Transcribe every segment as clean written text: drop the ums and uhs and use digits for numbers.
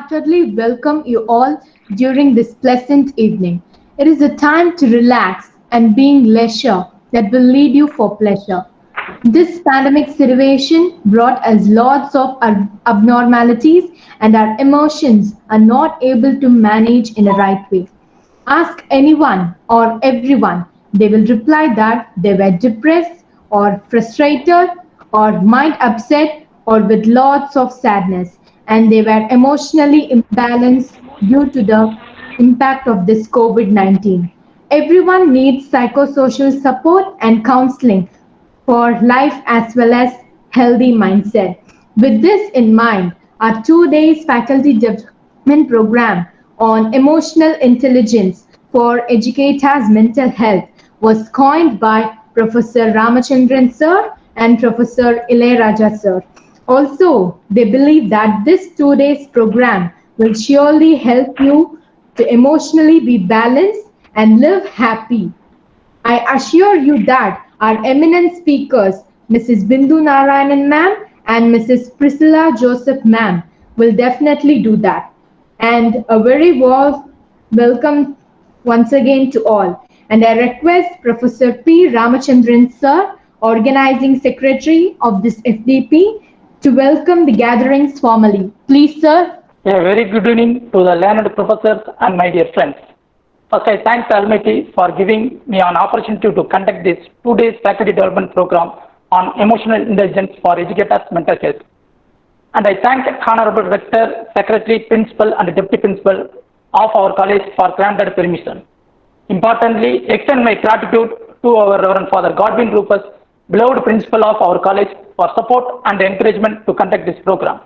wholeheartedly welcome you all during this pleasant evening. It is a time to relax and being leisure that will lead you for pleasure. This pandemic situation brought us lots of abnormalities, and our emotions are not able to manage in a right way. Ask anyone or everyone, they will reply that they were depressed or frustrated or mind upset or with lots of sadness, and they were emotionally imbalanced due to the impact of this COVID 19. Everyone needs psychosocial support and counseling for life as well as healthy mindset. With this in mind, our 2 days faculty development program on emotional intelligence for educators' mental health was coined by Professor Ramachandran sir and Professor Ilayaraja sir. Also, they believe that this 2 days program will surely help you to emotionally be balanced and live happy. I assure you that our eminent speakers, Mrs. Bindu Narayanan ma'am and Mrs. Priscilla Joseph ma'am, will definitely do that. And a very warm welcome once again to all. And I request Professor P. Ramachandran sir, Organizing Secretary of this FDP, to welcome the gatherings formally. Please, sir. A very good evening to the learned professors and my dear friends. First, I thank the Almighty for giving me an opportunity to conduct this 2 days faculty development program on emotional intelligence for educators' mental health. And I thank Honorable Rector, Secretary, Principal and Deputy Principal of our college for granted permission. Importantly, extend my gratitude to our Reverend Father Godwin Rufus, beloved Principal of our college, for support and encouragement to conduct this program.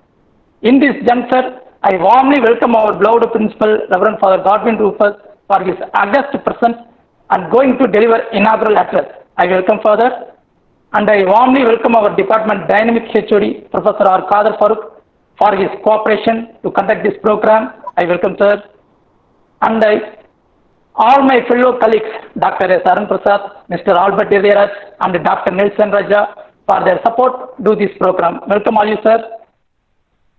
In this juncture, I warmly welcome our beloved Principal, Reverend Father Godwin Rufus, for his august presence and going to deliver inaugural address. I welcome Father, and I warmly welcome our department dynamic HOD, Professor R. Kader Farooq, for his cooperation to conduct this program. I welcome Sir, and all my fellow colleagues, Dr. S. Arun Prasad, Mr. Albert Deviraj, and Dr. Nelson Raja for their support to this program. Welcome all you, sir.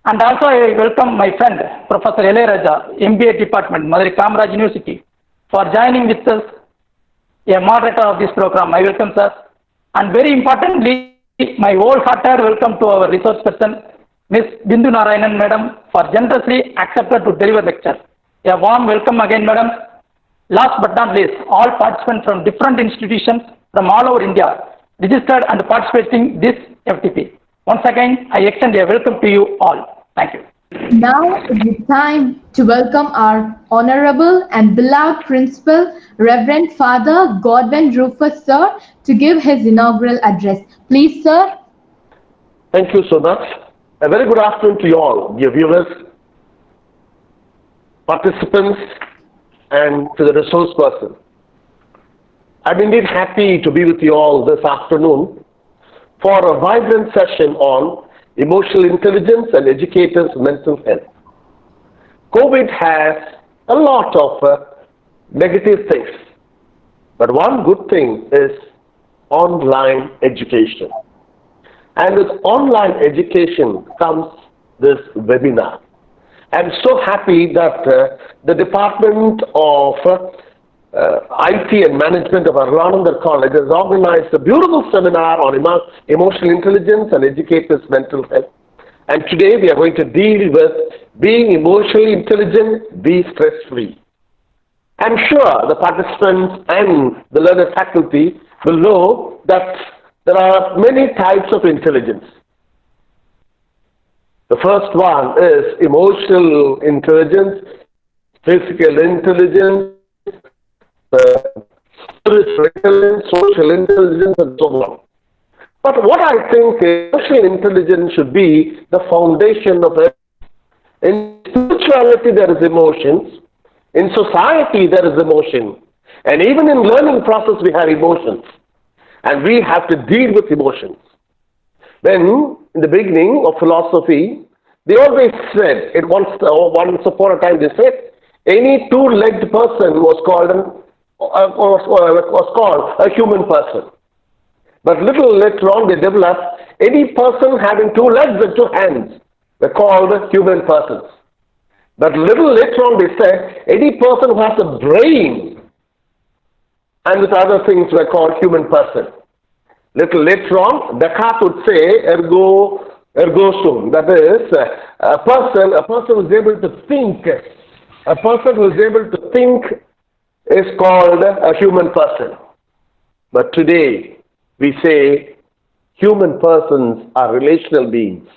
And also I welcome my friend, Professor Ilayaraja, MBA Department, Madurai Kamaraj University, for joining with us, a moderator of this program. I welcome sir. And very importantly, my wholehearted welcome to our resource person, Ms. Bindu Narayanan Madam, for generously accepted to deliver lecture. A warm welcome again, Madam. Last but not least, all participants from different institutions from all over India registered and participating this FTP. Once again, I extend a welcome to you all. Thank you. Now it is time to welcome our Honorable and beloved Principal, Reverend Father Godwin Rufus, sir, to give his inaugural address. Please, sir. Thank you so much. A very good afternoon to you all, dear viewers, participants, and to the resource person. I'm indeed happy to be with you all this afternoon for a vibrant session on emotional intelligence and educators' mental health. COVID has a lot of negative things, but one good thing is online education. And with online education comes this webinar. I'm so happy that the Department of IT and Management of Arulanagar College has organized a beautiful seminar on emotional intelligence and educators' mental health. And today we are going to deal with being emotionally intelligent, be stress-free. I'm sure the participants and the learned faculty will know that there are many types of intelligence. The first one is emotional intelligence, physical intelligence, spiritual intelligence, social intelligence, and so on. But what I think emotional intelligence should be the foundation of it. In spirituality there is emotions, in society there is emotion, and even in learning process we have emotions, and we have to deal with emotions. When in the beginning of philosophy, they always said, once upon a time they said, any two-legged person was called a human person. But little later on they developed, any person having 2 legs and 2 hands were called human persons. But little later on they said, any person who has a brain, and with other things were called human person. Little later on, Descartes would say, ergo sum. That is, a person who is able to think. A person who is able to think is called a human person. But today, we say human persons are relational beings.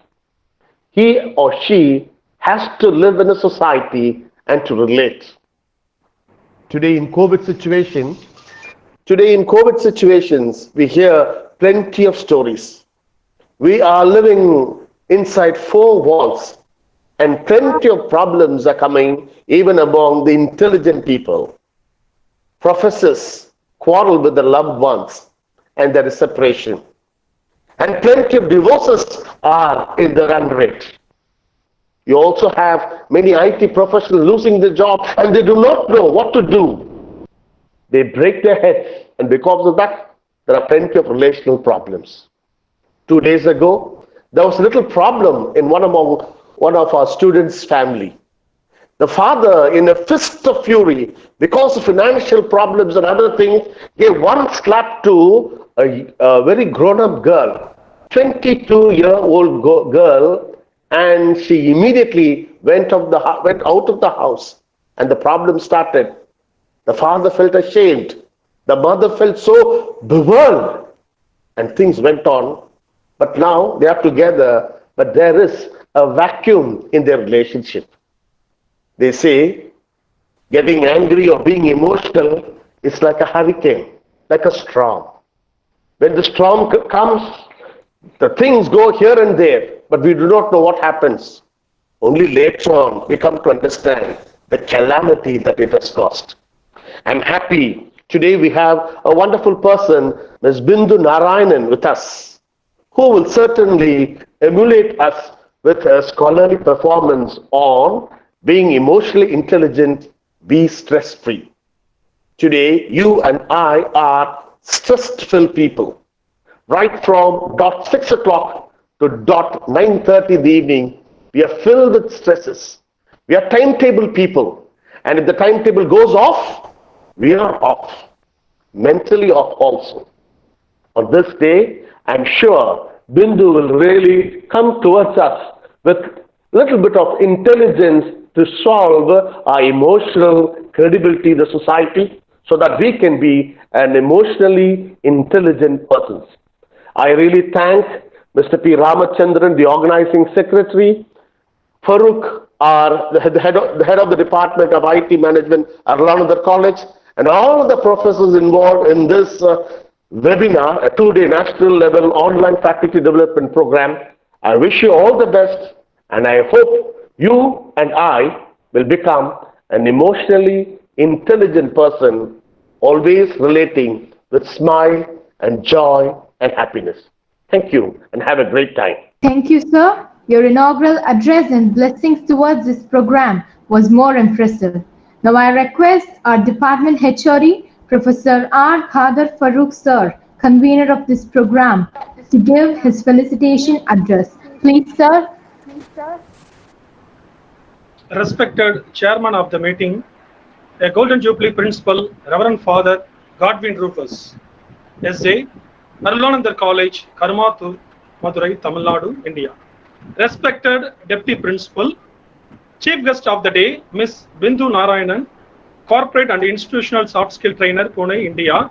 He or she has to live in a society and to relate. Today in COVID situations, we hear plenty of stories. We are living inside four walls, and plenty of problems are coming even among the intelligent people. Professors quarrel with their loved ones, and there is separation. And plenty of divorces are in the run rate. You also have many IT professionals losing their job, and they do not know what to do. They break their heads, and because of that, there are plenty of relational problems. 2 days ago, there was a little problem in one of our students' family. The father, in a fist of fury, because of financial problems and other things, gave one slap to a very grown-up girl, 22-year-old girl, and she immediately went out of the house, and the problem started. The father felt ashamed. The mother felt so bewildered, and things went on. But now they are together, but there is a vacuum in their relationship. They say getting angry or being emotional is like a hurricane, like a storm. When the storm comes, the things go here and there, but we do not know what happens. Only later on we come to understand the calamity that it has caused. I'm happy. Today we have a wonderful person, Ms. Bindu Narayanan, with us, who will certainly emulate us with her scholarly performance on being emotionally intelligent, be stress-free. Today, you and I are stress-filled people. Right from dot 6 o'clock to dot 9:30 in the evening, we are filled with stresses. We are timetable people. And if the timetable goes off, we are off. Mentally off also. On this day, I'm sure Bindu will really come towards us with a little bit of intelligence to solve our emotional credibility in the society so that we can be an emotionally intelligent person. I really thank Mr. P. Ramachandran, the organizing secretary, Farooq, the head of the Department of IT Management at Arulanathar College, and all of the professors involved in this webinar, a 2-day national level online faculty development program. I wish you all the best, and I hope you and I will become an emotionally intelligent person, always relating with smile and joy and happiness. Thank you and have a great time. Thank you, sir. Your inaugural address and blessings towards this program was more impressive. Now I request our department HOD, Professor R. Khadar Farooq sir, convener of this program, to give his felicitation address. Please, sir. Respected Chairman of the meeting, a Golden Jubilee Principal, Reverend Father Godwin Rufus, S.J., Arulanathar College, Karumathur, Madurai, Tamil Nadu, India. Respected Deputy Principal, Chief Guest of the Day, Ms. Bindu Narayanan, Corporate and Institutional Soft Skill Trainer, Pune, India.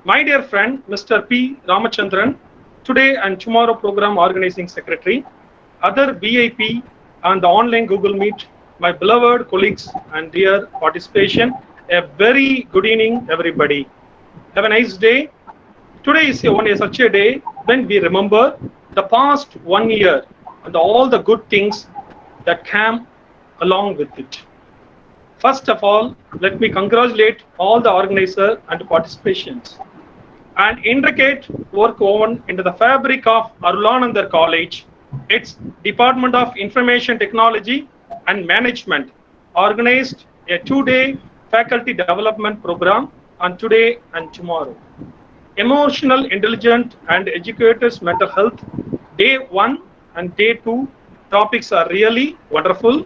My dear friend, Mr. P. Ramachandran, Today and Tomorrow Program Organizing Secretary, other BIP and the online Google Meet, my beloved colleagues and dear participation, a very good evening, everybody. Have a nice day. Today is such a day when we remember the past 1 year and all the good things that came along with it. First of all, let me congratulate all the organizers and participations and indicate work woven into the fabric of Arulanathar College, its Department of Information Technology and Management organized a 2-day faculty development program on Today and Tomorrow. Emotional Intelligence and Educators Mental Health, Day 1 and Day 2 topics are really wonderful.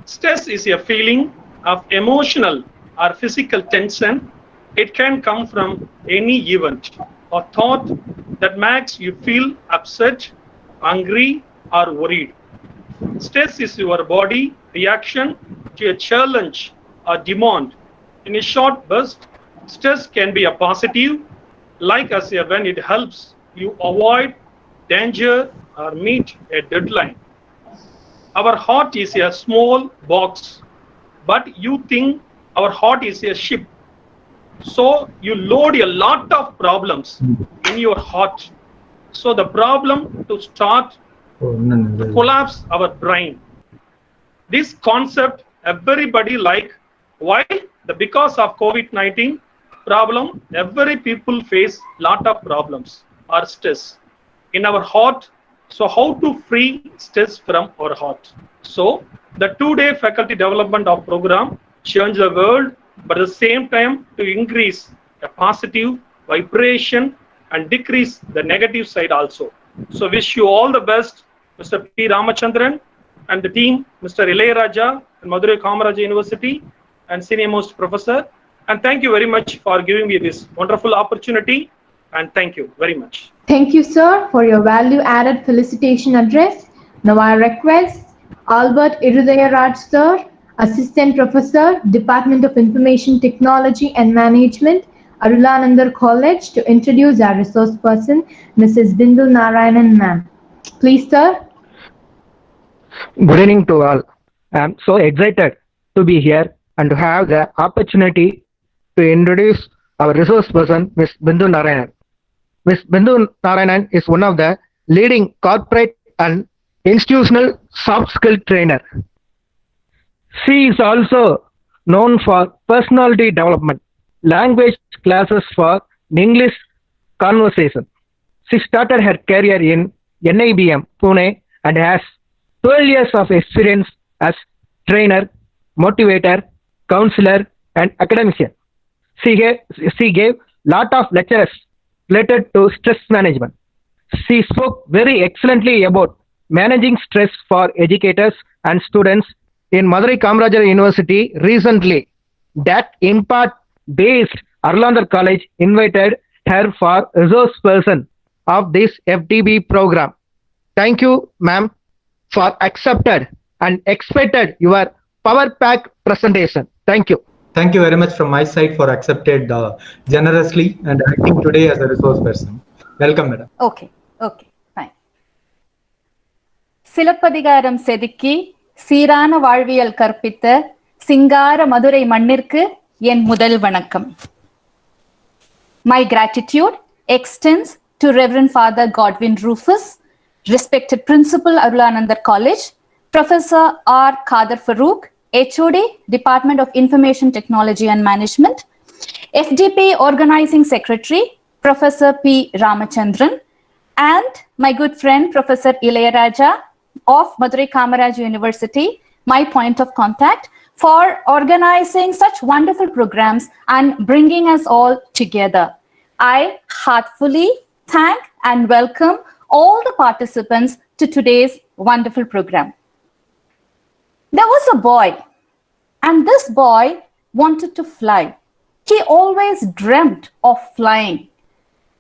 Stress is a feeling of emotional or physical tension. It can come from any event or thought that makes you feel upset, angry, or worried. Stress is your body reaction to a challenge or demand. In a short burst, stress can be a positive, like as a when it helps you avoid danger or meet a deadline. Our heart is a small box, but you think our heart is a ship. So you load a lot of problems in your heart. So the problem to start to collapse our brain. This concept everybody like. Why? Because of COVID-19 problem, every people face lot of problems or stress in our heart. So how to free stress from our heart? So the 2-day faculty development of program change the world, but at the same time to increase a positive vibration and decrease the negative side also. So wish you all the best, Mr. P. Ramachandran and the team, Mr. Ilayaraja and Madurai Kamaraja University and senior most professor. And thank you very much for giving me this wonderful opportunity. And thank you very much. Thank you, sir, for your value-added felicitation address. Now I request Albert Irudayaraj, sir, Assistant Professor, Department of Information Technology and Management, Arulanandar College, to introduce our resource person, Mrs. Bindu Narayanan, ma'am. Please, sir. Good evening to all. I am so excited to be here and to have the opportunity to introduce our resource person, Ms. Bindu Narayanan. Ms. Bindu Narayanan is one of the leading corporate and institutional soft skill trainer. She is also known for personality development, language classes for English conversation. She started her career in NIBM, Pune, and has 12 years of experience as trainer, motivator, counselor, and academician. She gave lot of lectures related to stress management. She spoke very excellently about managing stress for educators and students in Madurai Kamaraja University recently. That impact-based Arulanandar College invited her for resource person of this FDB program. Thank you, ma'am, for accepted and expected your power pack presentation. Thank you. Thank you very much from my side for accepted generously and acting today as a resource person. Welcome, madam. Okay, fine. Silappatikaram செதுக்கி சீரான வாழ்வியல் கற்பித்த சிங்கார மதுரை மண்ணிற்கு என் முதல் வணக்கம். My gratitude extends to Reverend Father Godwin Rufus, respected Principal Arulanandar College, Professor R. Khader Farooq, HOD, Department of Information Technology and Management, FDP Organizing Secretary, Professor P. Ramachandran, and my good friend, Professor Ilayaraja of Madurai Kamaraja University, my point of contact, for organizing such wonderful programs and bringing us all together. I heartfully thank and welcome all the participants to today's wonderful program. There was a boy, and this boy wanted to fly. He always dreamt of flying.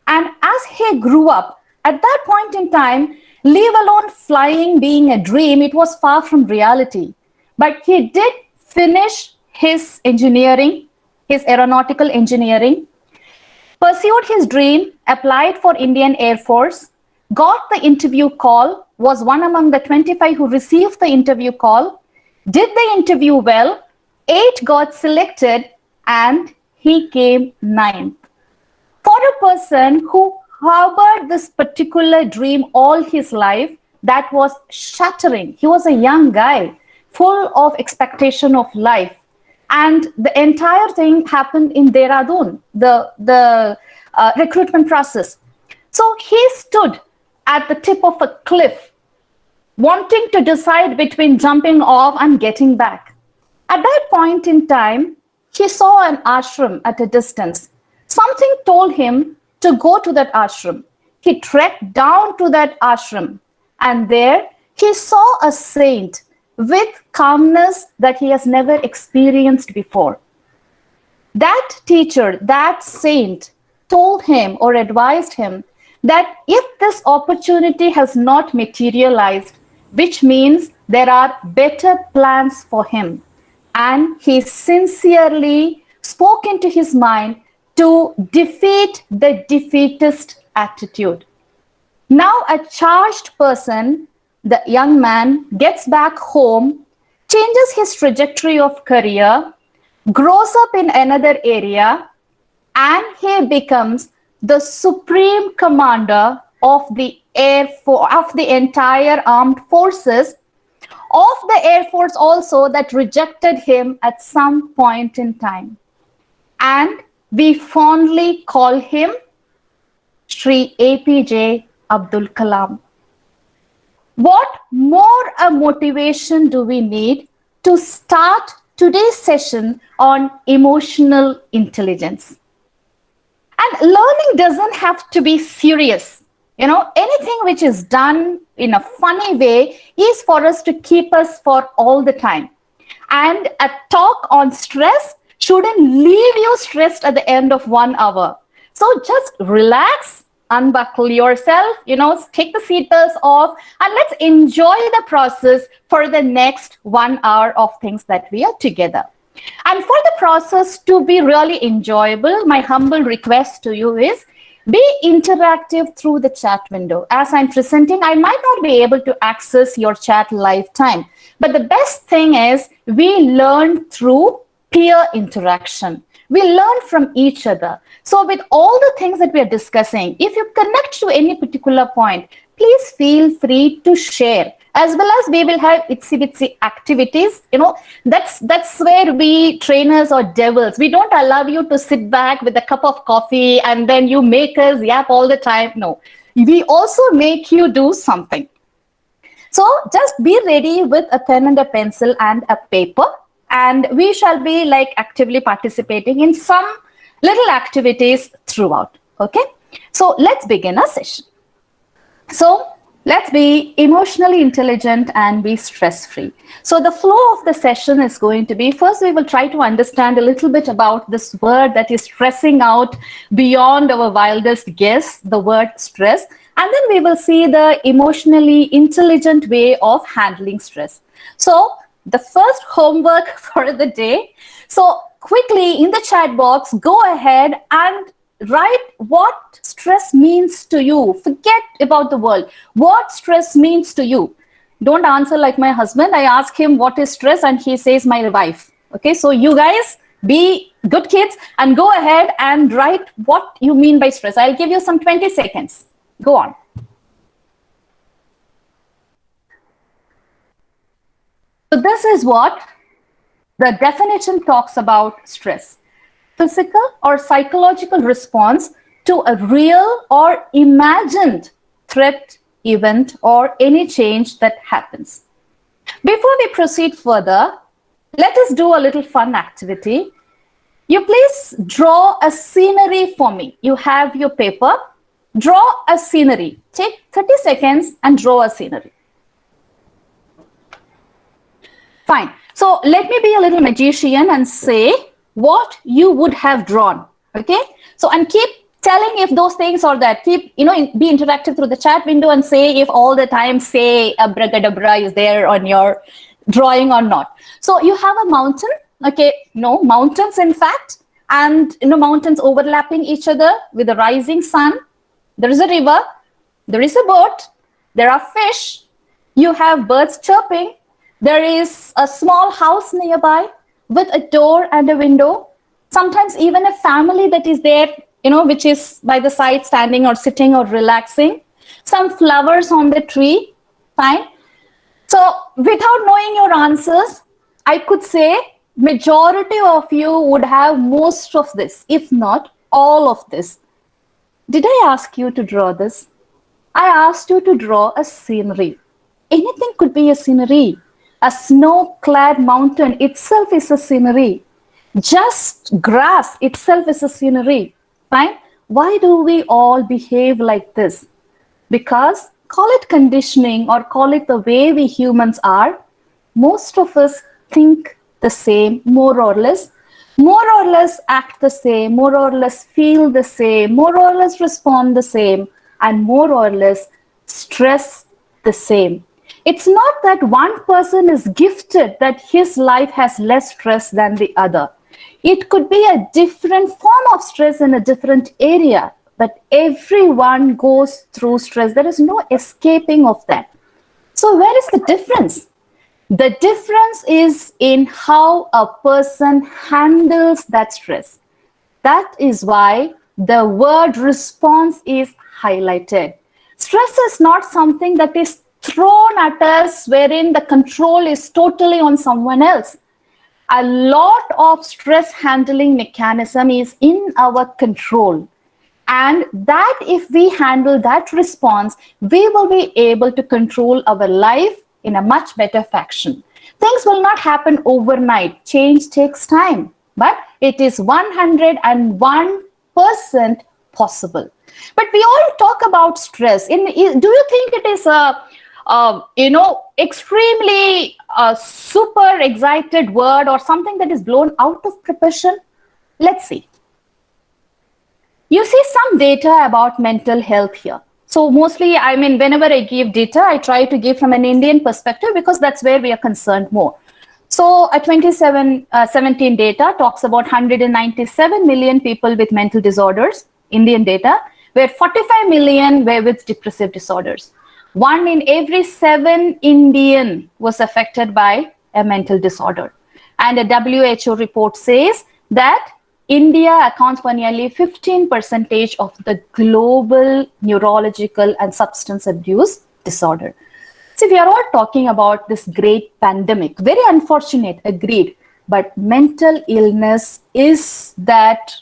And as he grew up, at that point in time, leave alone flying being a dream, it was far from reality. But he did finish his engineering, his aeronautical engineering, pursued his dream, applied for Indian Air Force, got the interview call, was one among the 25 who received the interview call, did the interview well, 8 got selected, and he came 9th. For a person who harbored this particular dream all his life, that was shattering. He was a young guy, full of expectation of life. And the entire thing happened in Dehradun, the recruitment process. So he stood at the tip of a cliff, wanting to decide between jumping off and getting back. At that point in time, he saw an ashram at a distance. Something told him to go to that ashram. He trekked down to that ashram, and there he saw a saint with calmness that he has never experienced before. That teacher, that saint, told him or advised him that if this opportunity has not materialized, which means there are better plans for him, and he sincerely spoke into his mind to defeat the defeatist attitude. Now, a charged person, the young man, gets back home, changes his trajectory of career, grows up in another area, and he becomes the supreme commander of the of the entire armed forces, of the Air Force also, that rejected him at some point in time. And we fondly call him Sri APJ Abdul Kalam. What more a motivation do we need to start today's session on emotional intelligence? And learning doesn't have to be serious. Anything which is done in a funny way is for us to keep us for all the time. And a talk on stress shouldn't leave you stressed at the end of 1 hour. So just relax, unbuckle yourself, take the seatbelts off, and let's enjoy the process for the next 1 hour of things that we are together. And for the process to be really enjoyable, my humble request to you is be interactive through the chat window. As I'm presenting, I might not be able to access your chat lifetime, but the best thing is we learn through peer interaction. We learn from each other. So with all the things that we are discussing, if you connect to any particular point, please feel free to share. As well as we will have itsy-bitsy activities. That's where we trainers or devils. We don't allow you to sit back with a cup of coffee and then you make us yap all the time. No, we also make you do something. So just be ready with a pen and a pencil and a paper. And we shall be actively participating in some little activities throughout. Okay. So let's begin our session. So let's be emotionally intelligent and be stress-free. So the flow of the session is going to be, first we will try to understand a little bit about this word that is stressing out beyond our wildest guess, the word stress. And then we will see the emotionally intelligent way of handling stress. So the first homework for the day. So quickly in the chat box, go ahead and write what stress means to you. Forget about the world. What stress means to you. Don't answer like my husband. I ask him what is stress and he says my wife. Okay, so you guys be good kids and go ahead and write what you mean by stress. I'll give you some 20 seconds. Go on. So this is what the definition talks about stress. Physical or psychological response to a real or imagined threat, event, or any change that happens. Before we proceed further, let us do a little fun activity. You please draw a scenery for me. You have your paper. Draw a scenery. Take 30 seconds and draw a scenery. Fine. So let me be a little magician and say what you would have drawn. Okay. So, and keep telling if those things or that. Keep, be interactive through the chat window and say if all the time say abracadabra is there on your drawing or not. So you have a mountain. Okay. No, mountains in fact. And mountains overlapping each other with a rising sun. There is a river. There is a boat. There are fish. You have birds chirping. There is a small house nearby with a door and a window. Sometimes even a family that is there, which is by the side standing or sitting or relaxing. Some flowers on the tree. Fine. So without knowing your answers, I could say majority of you would have most of this, if not all of this. Did I ask you to draw this? I asked you to draw a scenery. Anything could be a scenery. A snow-clad mountain itself is a scenery. Just grass itself is a scenery. Fine? Why do we all behave like this? Because, call it conditioning or call it the way we humans are, most of us think the same, more or less act the same, more or less feel the same, more or less respond the same, and more or less stress the same. It's not that one person is gifted that his life has less stress than the other. It could be a different form of stress in a different area, but everyone goes through stress. There is no escaping of that. So where is the difference? The difference is in how a person handles that stress. That is why the word response is highlighted. Stress is not something that is thrown at us wherein the control is totally on someone else. A lot of stress handling mechanism is in our control. And that if we handle that response, we will be able to control our life in a much better fashion. Things will not happen overnight. Change takes time, but it is 101% possible. But we all talk about stress. Do you think it is extremely super excited word or something that is blown out of proportion? Let's see. You see some data about mental health here. So mostly, whenever I give data, I try to give from an Indian perspective because that's where we are concerned more. So a 2017 data talks about 197 million people with mental disorders, Indian data, where 45 million were with depressive disorders. 1 in every 7 Indian was affected by a mental disorder. And a WHO report says that India accounts for nearly 15% of the global neurological and substance abuse disorder. So we are all talking about this great pandemic. Very unfortunate, agreed. But mental illness is that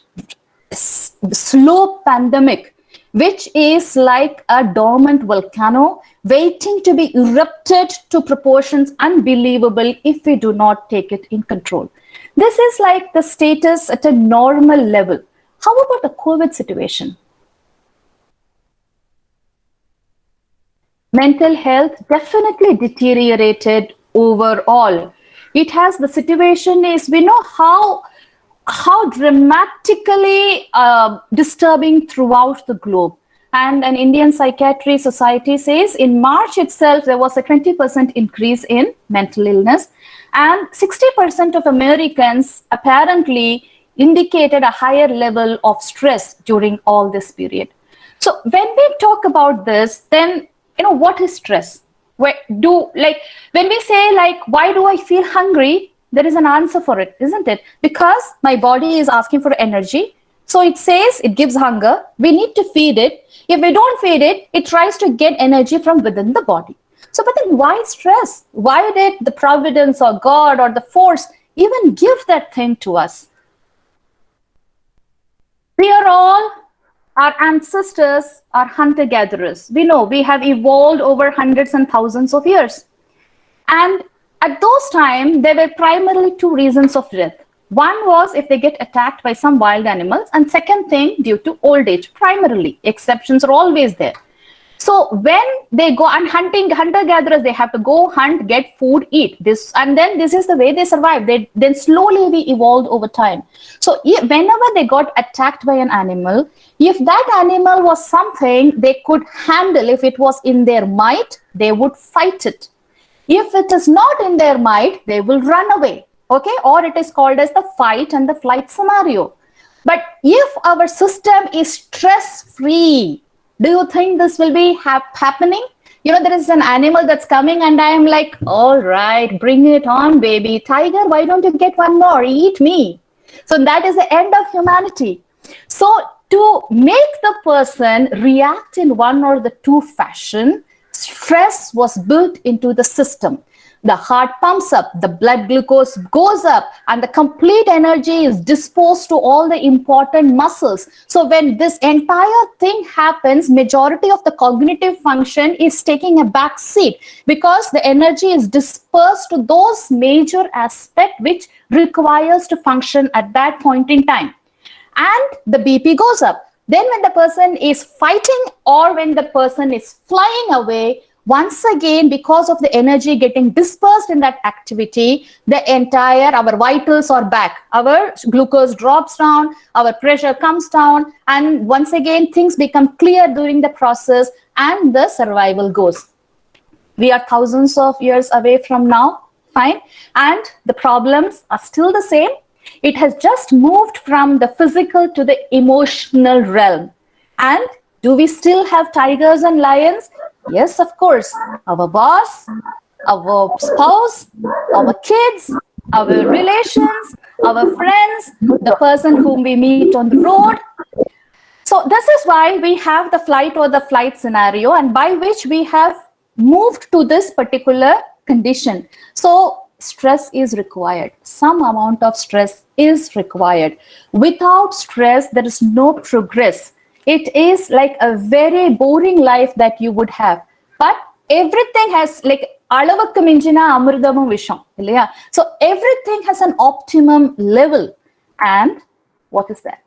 slow pandemic, which is like a dormant volcano waiting to be erupted to proportions unbelievable if we do not take it in control. This is like the status at a normal level. How about the COVID situation? Mental health definitely deteriorated overall. It has, the situation is, we know how dramatically disturbing throughout the globe. And an Indian Psychiatry Society says in March itself, there was a 20% increase in mental illness. And 60% of Americans apparently indicated a higher level of stress during all this period. So when we talk about this, then, what is stress? When we say, why do I feel hungry? There is an answer for it, isn't it? Because my body is asking for energy. So it says it gives hunger. We need to feed it. If we don't feed it, it tries to get energy from within the body. So, but then why stress? Why did the providence or God or the force even give that thing to us? We are all, our ancestors are hunter-gatherers. We know we have evolved over hundreds and thousands of years. And at those times, there were primarily 2 reasons of death. One was if they get attacked by some wild animals, and second thing, due to old age, primarily. Exceptions are always there. So when they go and hunter-gatherers, they have to go hunt, get food, eat this, and then this is the way they survive. Then slowly we evolved over time. So whenever they got attacked by an animal, if that animal was something they could handle, if it was in their might, they would fight it. If it is not in their might, they will run away. Okay, or it is called as the fight and the flight scenario. But if our system is stress-free, do you think this will be happening? There is an animal that's coming and I am like, all right, bring it on, baby. Tiger, why don't you get one more? Eat me. So that is the end of humanity. So to make the person react in one or the 2 fashion, stress was built into the system. The heart pumps up, the blood glucose goes up, and the complete energy is disposed to all the important muscles. So when this entire thing happens, majority of the cognitive function is taking a back seat because the energy is dispersed to those major aspects which requires to function at that point in time. And the BP goes up. Then when the person is fighting or when the person is flying away, once again, because of the energy getting dispersed in that activity, our vitals are back. Our glucose drops down, our pressure comes down, and once again, things become clear during the process and the survival goes. We are thousands of years away from now, fine, and the problems are still the same. It has just moved from the physical to the emotional realm. And do we still have tigers and lions? Yes, of course. Our boss, our spouse, our kids, our relations, our friends, the person whom we meet on the road. So this is why we have the flight or the flight scenario, and by which we have moved to this particular condition. So stress is required. Some amount of stress is required. Without stress, there is no progress. It is like a very boring life that you would have. But everything has like alavakku minjina amrudamu visham. So everything has an optimum level. And what is that?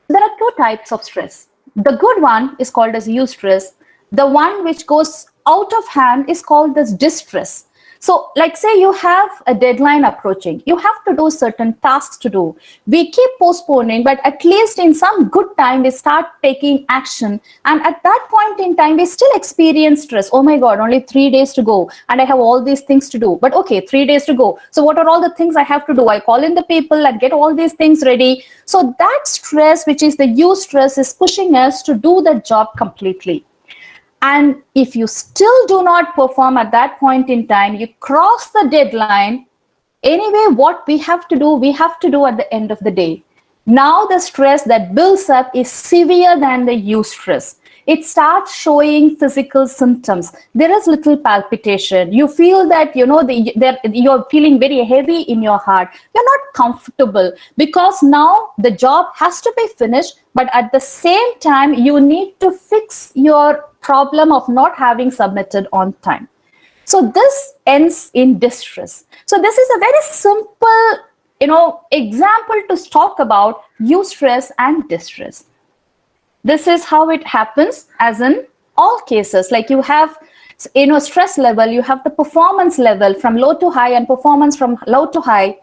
There are two types of stress. The good one is called as eustress. The one which goes out of hand is called as distress. So like say you have a deadline approaching, you have to do certain tasks to do. We keep postponing, but at least in some good time, we start taking action. And at that point in time, we still experience stress. Oh my God, only 3 days to go. And I have all these things to do. But okay, 3 days to go. So what are all the things I have to do? I call in the people and get all these things ready. So that stress, which is the eustress, is pushing us to do the job completely. And if you still do not perform at that point in time, you cross the deadline. Anyway, what we have to do at the end of the day. Now the stress that builds up is severe than the eustress. It starts showing physical symptoms. There is little palpitation. You feel that, you're feeling very heavy in your heart. You're not comfortable because now the job has to be finished, but at the same time, you need to fix your problem of not having submitted on time. So this ends in distress. So this is a very simple, example to talk about eustress and distress. This is how it happens, as in all cases. Like you have, stress level, you have the performance level from low to high and performance from low to high.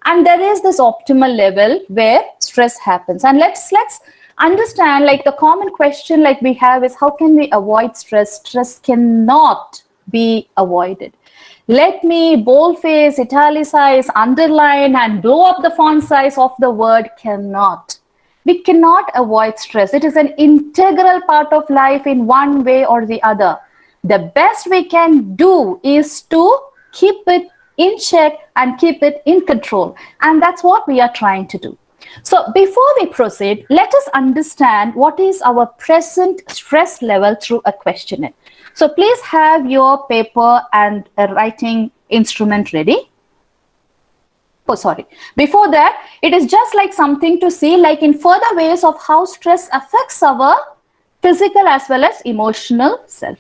And there is this optimal level where stress happens. And let's understand, like the common question like we have is, how can we avoid stress? Stress cannot be avoided. Let me boldface, italicize, underline, and blow up the font size of the word cannot. We cannot avoid stress. It is an integral part of life in one way or the other. The best we can do is to keep it in check and keep it in control. And that's what we are trying to do. So before we proceed, let us understand what is our present stress level through a questionnaire. So please have your paper and a writing instrument ready. Oh, sorry. Before that, it is just like something to see, like in further ways of how stress affects our physical as well as emotional self.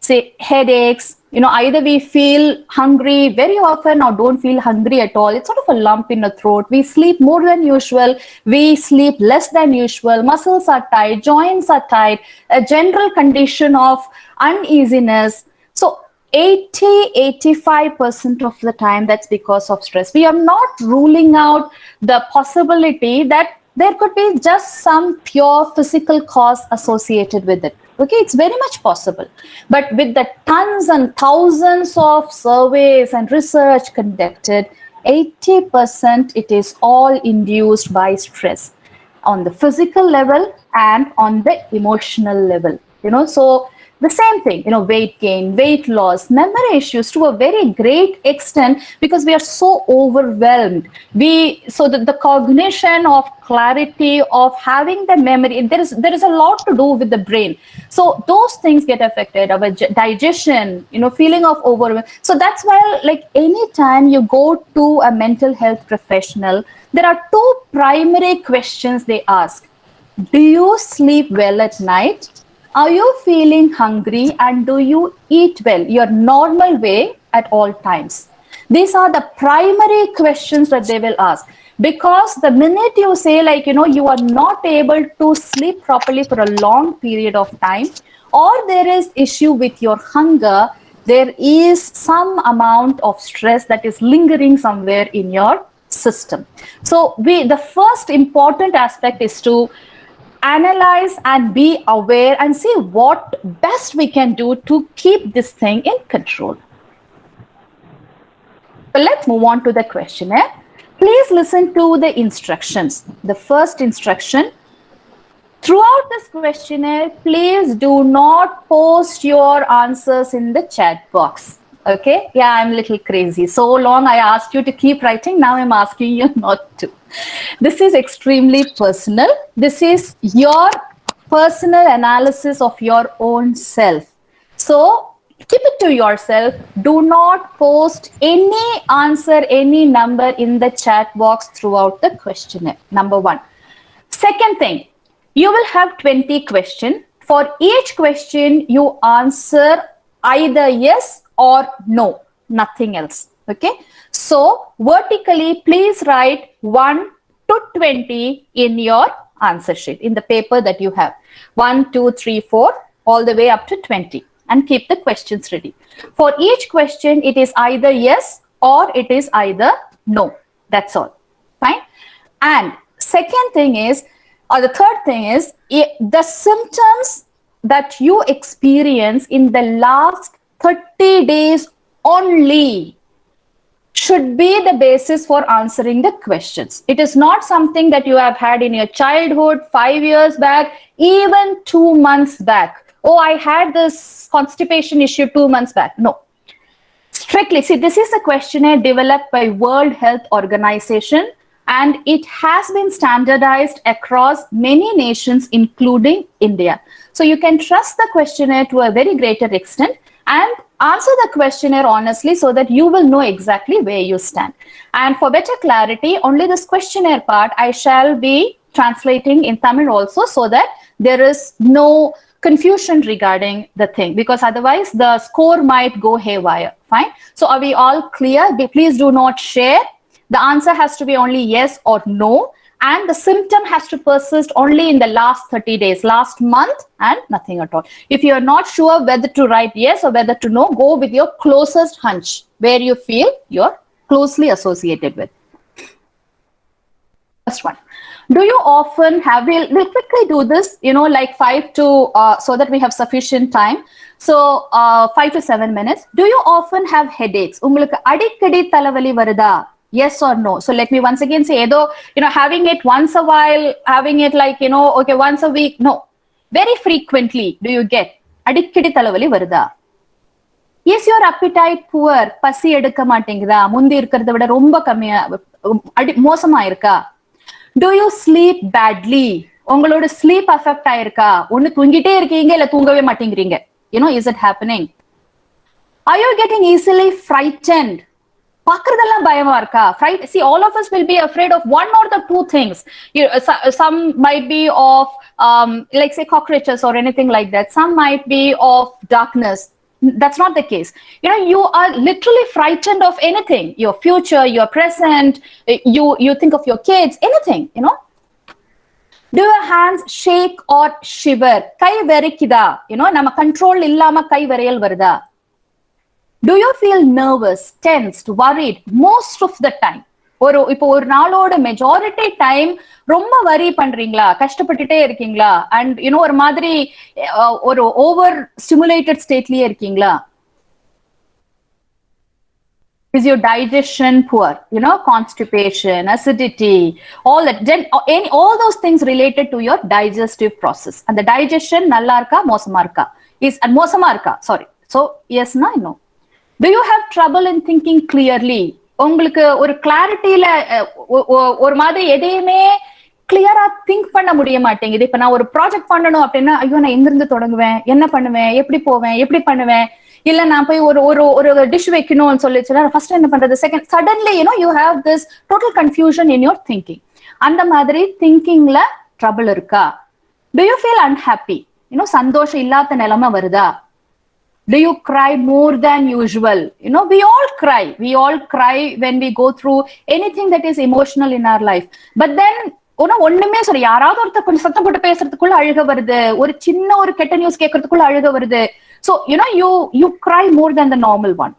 Say headaches, either we feel hungry very often or don't feel hungry at all. It's sort of a lump in the throat. We sleep more than usual. We sleep less than usual. Muscles are tight, joints are tight, a general condition of uneasiness. So 80-85% of the time, that's because of stress. We are not ruling out the possibility that there could be just some pure physical cause associated with it. Okay, it's very much possible. But with the tons and thousands of surveys and research conducted, 80% it is all induced by stress on the physical level and on the emotional level. So the same thing, weight gain, weight loss, memory issues to a very great extent because we are so overwhelmed. So the cognition of clarity of having the memory, there is a lot to do with the brain. So those things get affected, our digestion, feeling of overwhelm. So that's why, like anytime you go to a mental health professional, there are two primary questions they ask. Do you sleep well at night? Are you feeling hungry, and do you eat well, your normal way at all times? These are the primary questions that they will ask. Because the minute you say you are not able to sleep properly for a long period of time, or there is issue with your hunger, there is some amount of stress that is lingering somewhere in your system. So the first important aspect is to analyze and be aware and see what best we can do to keep this thing in control. So let's move on to the questionnaire. Please listen to the instructions. The first instruction: throughout this questionnaire, please do not post your answers in the chat box. Okay? Yeah, I'm a little crazy. So long I asked you to keep writing. Now I'm asking you not to. This is extremely personal. This is your personal analysis of your own self. So keep it to yourself. Do not post any answer, any number in the chat box throughout the questionnaire. Number one. Second thing, you will have 20 questions. For each question, you answer either yes or no, nothing else. Okay. So vertically, please write 1 to 20 in your answer sheet, in the paper that you have. 1, 2, 3, 4, all the way up to 20. And keep the questions ready. For each question, it is either yes or it is either no. That's all. Fine. And second thing is, or the third thing is, the symptoms that you experience in the last 30 days only should be the basis for answering the questions. It is not something that you have had in your childhood, 5 years back, even 2 months back. Oh, I had this constipation issue 2 months back. No. Strictly, see, this is a questionnaire developed by World Health Organization, and it has been standardized across many nations, including India. So you can trust the questionnaire to a very greater extent and answer the questionnaire honestly so that you will know exactly where you stand. And for better clarity, only this questionnaire part I shall be translating in Tamil also, so that there is no confusion regarding the thing, because otherwise the score might go haywire. Fine. So are we all clear? Please do not share. The answer has to be only yes or no, and the symptom has to persist only in the last 30 days, last month, and nothing at all. If you are not sure whether to write yes or whether to no, go with your closest hunch, where you feel you're closely associated with. First one. Do you often have, we'll quickly do this, like 5 to, so that we have sufficient time. So 5 to 7 minutes. Do you often have headaches? Ungalukku adikadi talavali varudha? Yes or no? So let me once again say, having it once a while, having it like, okay, once a week. No. Very frequently do you get adikadi talavali varudha? Is your appetite poor? Pasi edukka matingudha? Mundi irukradha vida romba kammiya mosama irukka? Do you sleep badly? உங்களோட sleep affect ஆயிருக்கா? ஒன்னு தூங்கிட்டே இருக்கீங்க இல்ல தூங்கவே மாட்டேங்கிறீங்க. Is it happening? Are you getting easily frightened? பாக்குறதெல்லாம் பயமா இருக்கா? See, all of us will be afraid of one or the two things. Some might be of like say cockroaches or anything like that. Some might be of darkness. That's not the case. You are literally frightened of anything. Your future, your present, you think of your kids, anything, Do your hands shake or shiver? Kai verikida? Nama control illama kai variyal varudha? Do you feel nervous, tensed, worried most of the time? இப்போ ஒரு நாளோட majority time ரொம்ப வரி பண்றீங்களா, கஷ்டப்பட்டுட்டே இருக்கீங்களா, and ஒரு மாதிரி ஒரு ஓவர் ஸ்டிமுலேட்டட் ஸ்டேட்லயே இருக்கீங்களா? Is your digestion poor? Constipation, acidity, all that. Then all those things related to your digestive process. And the digestion nalla irka mosama irka? Mosama irka, sorry. So yes na no. Do you have trouble in thinking clearly? உங்களுக்கு ஒரு கிளாரிட்டியில ஒரு மாதிரி எதையுமே கிளியரா think பண்ண முடிய மாட்டேங்குது. இப்ப நான் ஒரு ப்ராஜெக்ட் பண்ணணும் அப்படின்னா, ஐயோ நான் எங்கிருந்து தொடங்குவேன், என்ன பண்ணுவேன், எப்படி போவேன், எப்படி பண்ணுவேன், இல்ல நான் போய் ஒரு டிஷ் வைக்கணும்னு சொல்லிச்சுன்னா ஃபர்ஸ்ட் என்ன பண்றது, second, suddenly you have this total confusion in your thinking. அந்த மாதிரி திங்கிங்ல ட்ரபிள் இருக்கா? To you feel unhappy? சந்தோஷம் இல்லாத நிலைமை வருதா? Do you cry more than usual? We all cry. We all cry when we go through anything that is emotional in our life. But then ஒண்ணுமே சொல்ல, யாராவது ஒருத்தர் கொஞ்சம் சத்தம் போட்டு பேசுறதுக்குள்ள அழுக வருது, ஒரு சின்ன ஒரு கெட்ட நியூஸ் கேட்கறதுக்குள்ள அழுக வருது. So you cry more than the normal one.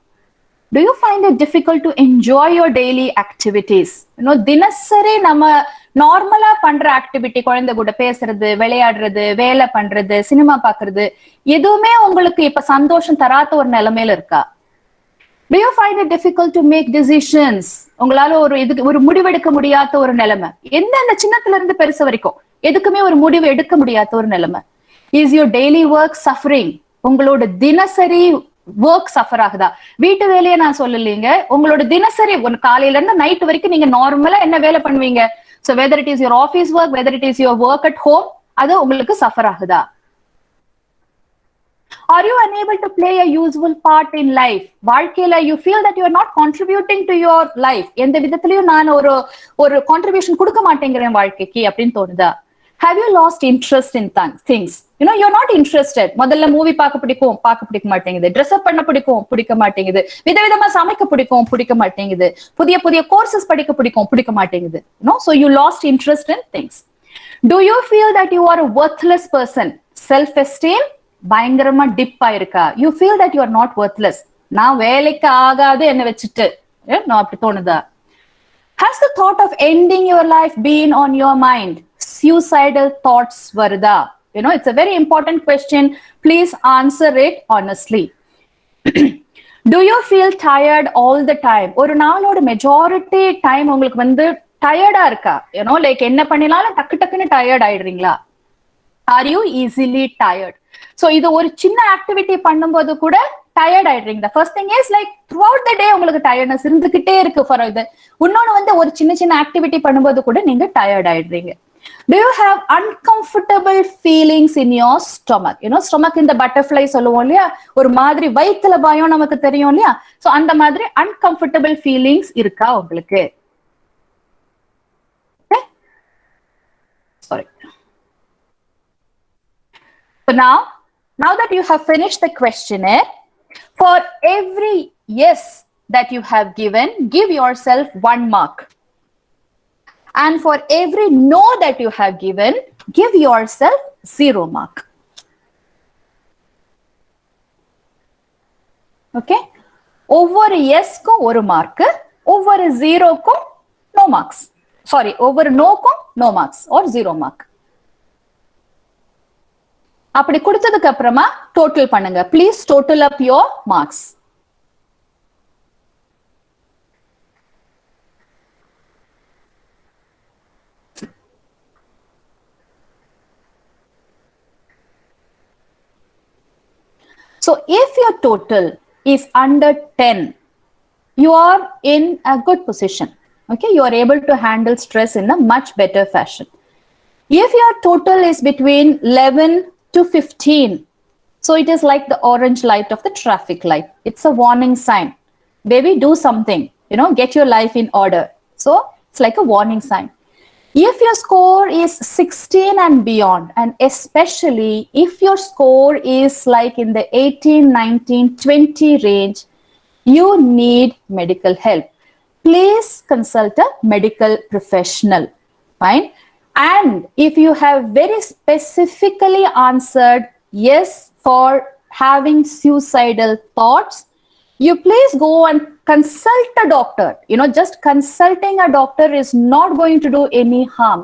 Do you find it difficult to enjoy your daily activities? தினசரி நம்ம நார்மலா பண்ற ஆக்டிவிட்டி, குழந்தை கூட பேசுறது, விளையாடுறது, வேலை பண்றது, சினிமா பாக்குறது, எதுவுமே உங்களுக்கு இப்ப சந்தோஷம் தராத ஒரு நிலைமையில இருக்கா? Do you find it difficult to make decisions? உங்களால ஒரு முடிவெடுக்க முடியாத ஒரு நிலைமை, எந்தெந்த சின்னத்துல இருந்து பெருசு வரைக்கும் எதுக்குமே ஒரு முடிவு எடுக்க முடியாத ஒரு நிலைமை. Is your daily work suffering? உங்களோட தினசரி ஒர்க் சஃபர் ஆகுதா? வீட்டு வேலையை நான் சொல்லலைங்க, உங்களோட தினசரி காலையில இருந்து நைட் வரைக்கும் நீங்க நார்மலா என்ன வேலை பண்ணுவீங்க? So whether it is your office work, whether it is your work at home, அது உங்களுக்கு சஃபர் ஆகுதா? Are you unable to play a useful part in life? வாழ்க்கையில you feel that you are not contributing to your life. எந்த விதத்திலயும் நான் ஒரு contribution கொடுக்க மாட்டேங்கிறேன் வாழ்க்கைக்கு அப்படின்னு தோணுதா? Have you lost interest in things? You're not interested. முதல்ல மூவி பார்க்க பிடிக்க மாட்டேங்குது, ட்ரெஸ் அப் பண்ண பிடிக்க மாட்டேங்குது, விதவிதமா சமைக்க பிடிக்க மாட்டேங்குது, புதிய கோர்சஸ் பிடிக்க மாட்டேங்குது. So you lost interest in things. Do you feel that you are a worthless person? Self-esteem பயங்கரமா டிப் ஆயிருக்கா? You feel that you are not worthless. நான் வேலைக்கு ஆகாது என்ன வச்சுட்டு நான் அப்படி தோணுதா? Has the thought of ending your life been on your mind? Suicidal thoughts varda? It's a very important question. Please answer it honestly. Do you feel tired all the time? ஒரு நாளோட மெஜாரிட்டி டைம் உங்களுக்கு டயர்டா இருக்கா? Like என்ன பண்ணினாலும் டக்குன்னு tired ஆயிடுறீங்களா? Are you easily tired? So இது ஒரு சின்ன ஆக்டிவிட்டி பண்ணும்போது கூட டயர்ட் ஆயிடுறீங்க. The first thing is like throughout the day உங்களுக்கு டயர்ட்னஸ் இருந்துகிட்டே இருக்கு ஃபார் இது. இன்னொன்னு ஒரு சின்ன ஆக்டிவிட்டி பண்ணும்போது கூட நீங்க tired ஆயிடுறீங்க. Do you have uncomfortable feelings in your stomach? Stomach in the butterfly சொல்லுவோம் இல்லையா, ஒரு மாதிரி வயித்துல பயம் நமக்கு தெரியும் இல்லையா, சோ அந்த மாதிரி uncomfortable feelings இருக்கா உங்களுக்கு? Sorry. So now that you have finished the questionnaire, for every yes that you have given, give yourself 1 mark. And for every no that you have given, give yourself 0 mark. Okay? ஒவ்வொரு எஸ்க்கும் 1 mark, ஒவ்வொரு 0க்கும் no marks. Sorry, ஒவ்வொரு நோக்கும் no marks or 0 mark. அப்படி கொடுத்ததுக்கு அப்புறமா total பண்ணுங்க. Please total up your marks. So if your total is under 10, you are in a good position. Okay, you are able to handle stress in a much better fashion. If your total is between 11 to 15, so it is like the orange light of the traffic light. It's a warning sign. Baby, do something, get your life in order. So it's like a warning sign. If your score is 16 and beyond, and especially if your score is like in the 18, 19, 20 range, you need medical help. Please consult a medical professional. Fine. And if you have very specifically answered yes for having suicidal thoughts, you please go and consult a doctor. Just consulting a doctor is not going to do any harm.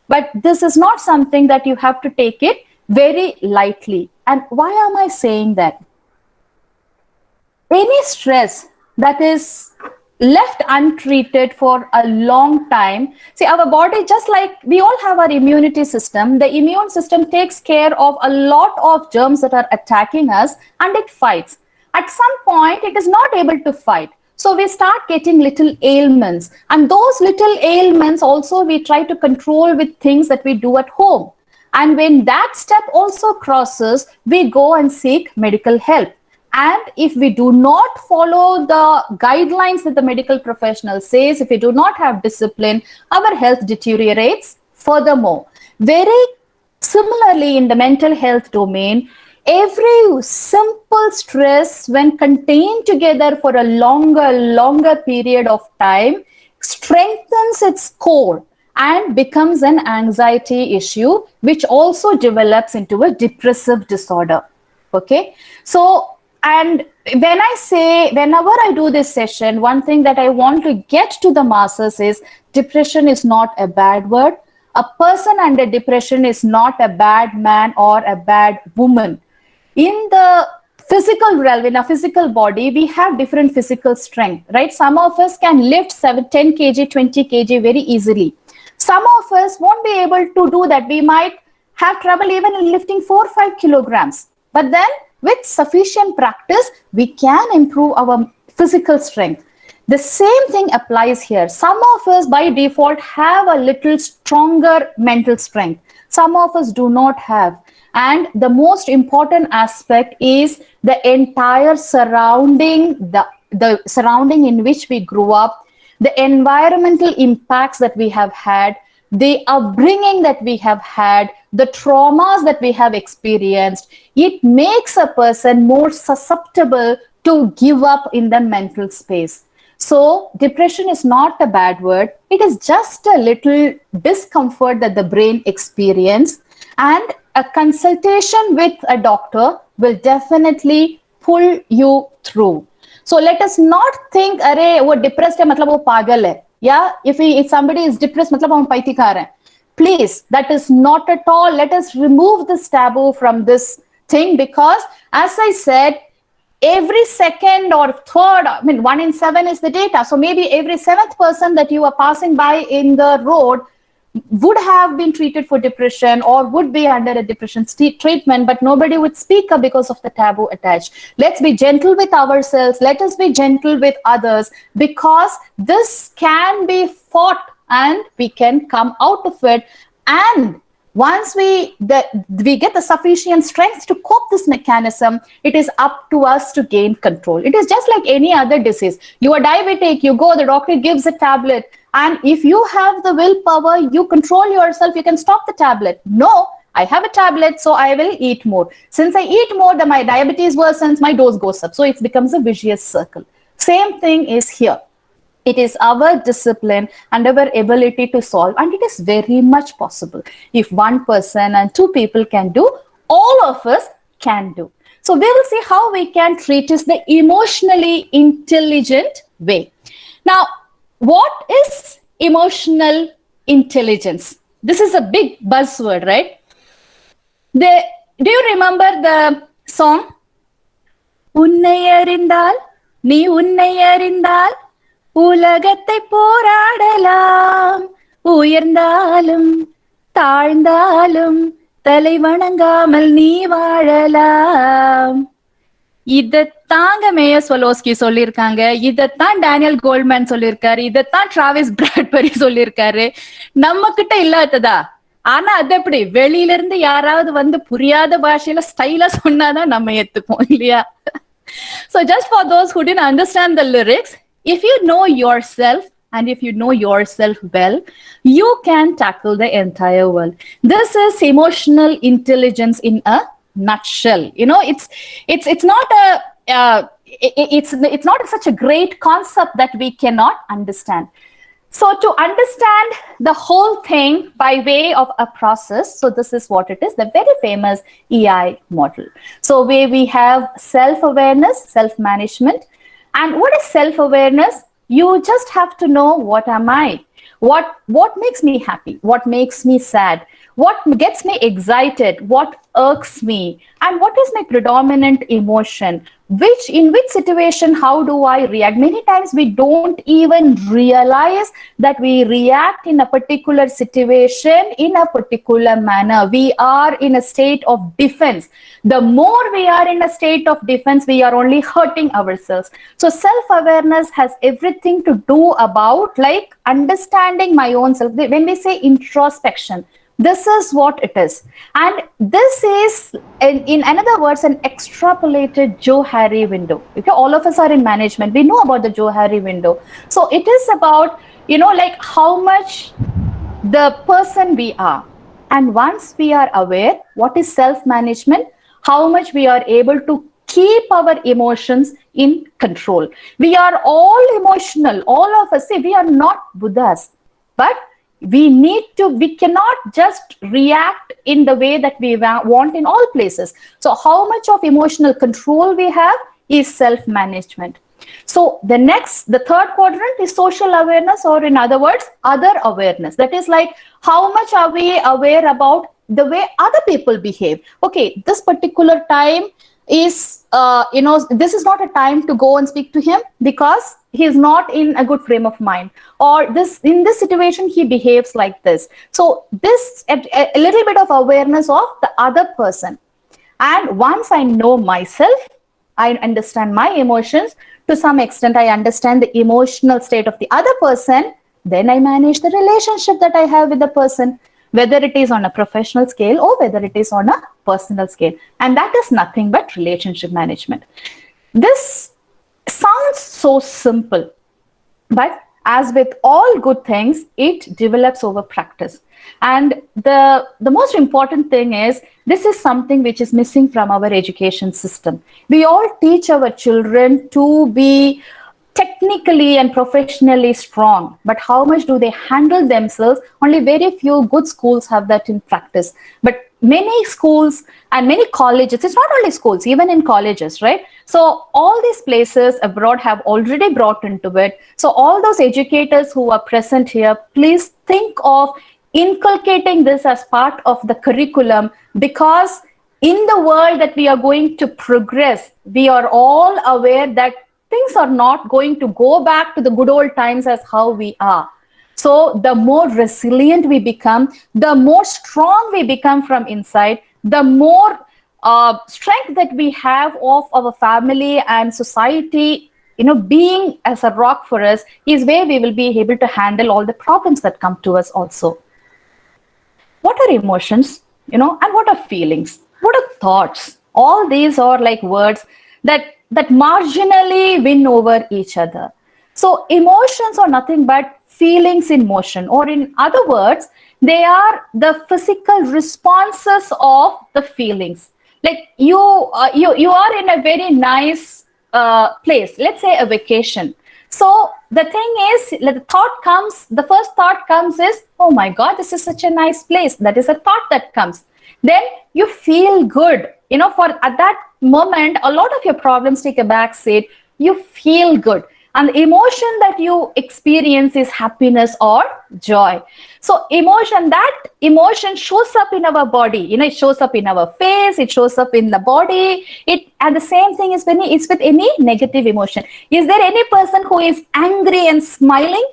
But this is not something that you have to take it very lightly. And why am I saying that? Any stress that is left untreated for a long time, see, our body, just like we all have our immunity system, the immune system takes care of a lot of germs that are attacking us and it fights. At some point, it is not able to fight. So we start getting little ailments, and those little ailments also we try to control with things that we do at home. And when that step also crosses, we go and seek medical help. And if we do not follow the guidelines that the medical professional says, if we do not have discipline, our health deteriorates furthermore. Very similarly, in the mental health domain, every simple stress, when contained together for a longer period of time, strengthens its core and becomes an anxiety issue, which also develops into a depressive disorder. Okay, so and whenever I do this session, one thing that I want to get to the masses is depression is not a bad word. A person under depression is not a bad man or a bad woman. In the physical realm, in a physical body, we have different physical strength, right? Some of us can lift 10 kg, 20 kg very easily. Some of us won't be able to do that. We might have trouble even in lifting 4 or 5 kilograms. But then with sufficient practice, we can improve our physical strength. The same thing applies here. Some of us by default have a little stronger mental strength. Some of us do not have. And the most important aspect is the entire surrounding, the surrounding in which we grew up, the environmental impacts that we have had, the upbringing that we have had, the traumas that we have experienced. It makes a person more susceptible to give up in the mental space. So depression is not a bad word. It is just a little discomfort that the brain experiences, and a consultation with a doctor will definitely pull you through. So let us not think, "Arey, wo depressed hai, matlab wo pagal hai." Yeah, if somebody is depressed, matlab wo paitikar hai. Please, that is not at all. Let us remove this taboo from this thing, because as I said, every second or third, 1 in 7 is the data. So maybe every 7th person that you are passing by in the road would have been treated for depression or would be under a depression treatment, but nobody would speak up because of the taboo attached. Let's be gentle with ourselves. Let us be gentle with others, because this can be fought and we can come out of it. And once we get the sufficient strength to cope this mechanism, it is up to us to gain control. It is just like any other disease. You are diabetic, you go, the doctor gives a tablet, and if you have the willpower, you control yourself, you can stop the tablet. No, I have a tablet, so I will eat more. Since I eat more, then my diabetes worsens, my dose goes up. So it becomes a vicious circle. Same thing is here. It is our discipline and our ability to solve, and it is very much possible. If one person and 2 people can do, all of us can do. So we will see how we can treat this the emotionally intelligent way. Now, what is emotional intelligence? This is a big buzzword, right? Do you remember the song? Unnai arindal, nee unnai arindal, உலகத்தை போராடலாம், உயர்ந்தாலும் தாழ்ந்தாலும் தலை வணங்காமல் நீ வாழலாம். இதத்தாங்க mayor ஸ்வலோஸ்கி சொல்லியிருக்காங்க, இதத்தான் Daniel Goldman சொல்லியிருக்காரு, இதத்தான் டிராவிஸ் பிராட்பரி சொல்லியிருக்காரு. நம்ம கிட்ட இல்லாததா? ஆனா அது எப்படி வெளியில இருந்து யாராவது வந்து புரியாத பாஷையில ஸ்டைலா சொன்னாதான் நம்ம ஏத்துப்போம், இல்லையா? So just for those who didn't understand the lyrics, if you know yourself and if you know yourself well, you can tackle the entire world. This is emotional intelligence in a nutshell. You know, it's not such a great concept that we cannot understand. So to understand the whole thing by way of a process, so this is what it is, the very famous EI model. So where we have self-awareness, self-management. And what is self-awareness? You just have to know, what am I? What makes me happy? What makes me sad? What gets me excited? What irks me? And what is my predominant emotion? In which situation, how do I react? Many times we don't even realize that we react in a particular situation in a particular manner. We are in a state of defense. The more we are in a state of defense, we are only hurting ourselves. So self-awareness has everything to do about like understanding my own self. When we say introspection, this is what it is. And this is, in another words, an extrapolated Joe Harry window. Okay, all of us are in management. We know about the Joe Harry window. So it is about, like how much the person we are. And once we are aware, what is self-management? How much we are able to keep our emotions in control. We are all emotional. All of us, see, we are not Buddhas. But we cannot just react in the way that we want in all places. So how much of emotional control we have is self-management. So the third quadrant is social awareness, or in other words, other awareness. That is like, how much are we aware about the way other people behave? Okay, this particular time is, this is not a time to go and speak to him because he's not in a good frame of mind, or in this situation he behaves like this. So this a little bit of awareness of the other person. And once I know myself, I understand my emotions, to some extent I understand the emotional state of the other person, then I manage the relationship that I have with the person, whether it is on a professional scale or whether it is on a personal scale. And that is nothing but relationship management. This sounds so simple, but as with all good things, it develops over practice. And the most important thing is, this is something which is missing from our education system. We all teach our children to be technically and professionally strong, but how much do they handle themselves? Only very few good schools have that in practice. But many schools and many colleges, it's not only schools, even in colleges, right? So all these places abroad have already brought into it. So all those educators who are present here, please think of inculcating this as part of the curriculum, because in the world that we are going to progress, we are all aware that things are not going to go back to the good old times as how we are. So the more resilient we become, the more strong we become from inside, the more strength that we have of our family and society, being as a rock for us, is where we will be able to handle all the problems that come to us also. What are emotions, and what are feelings? What are thoughts? All these are like words that marginally win over each other. So emotions are nothing but feelings in motion, or in other words, they are the physical responses of the feelings. Like you are in a very nice place, let's say a vacation. So the thing is, the first thought comes is, oh my God, this is such a nice place. That is a thought that comes. Then you feel good. At that moment, a lot of your problems take a back seat. You feel good. And the emotion that you experience is happiness or joy. So that emotion shows up in our body. It shows up in our face, it shows up in the body. And the same thing is when it's with any negative emotion. Is there any person who is angry and smiling?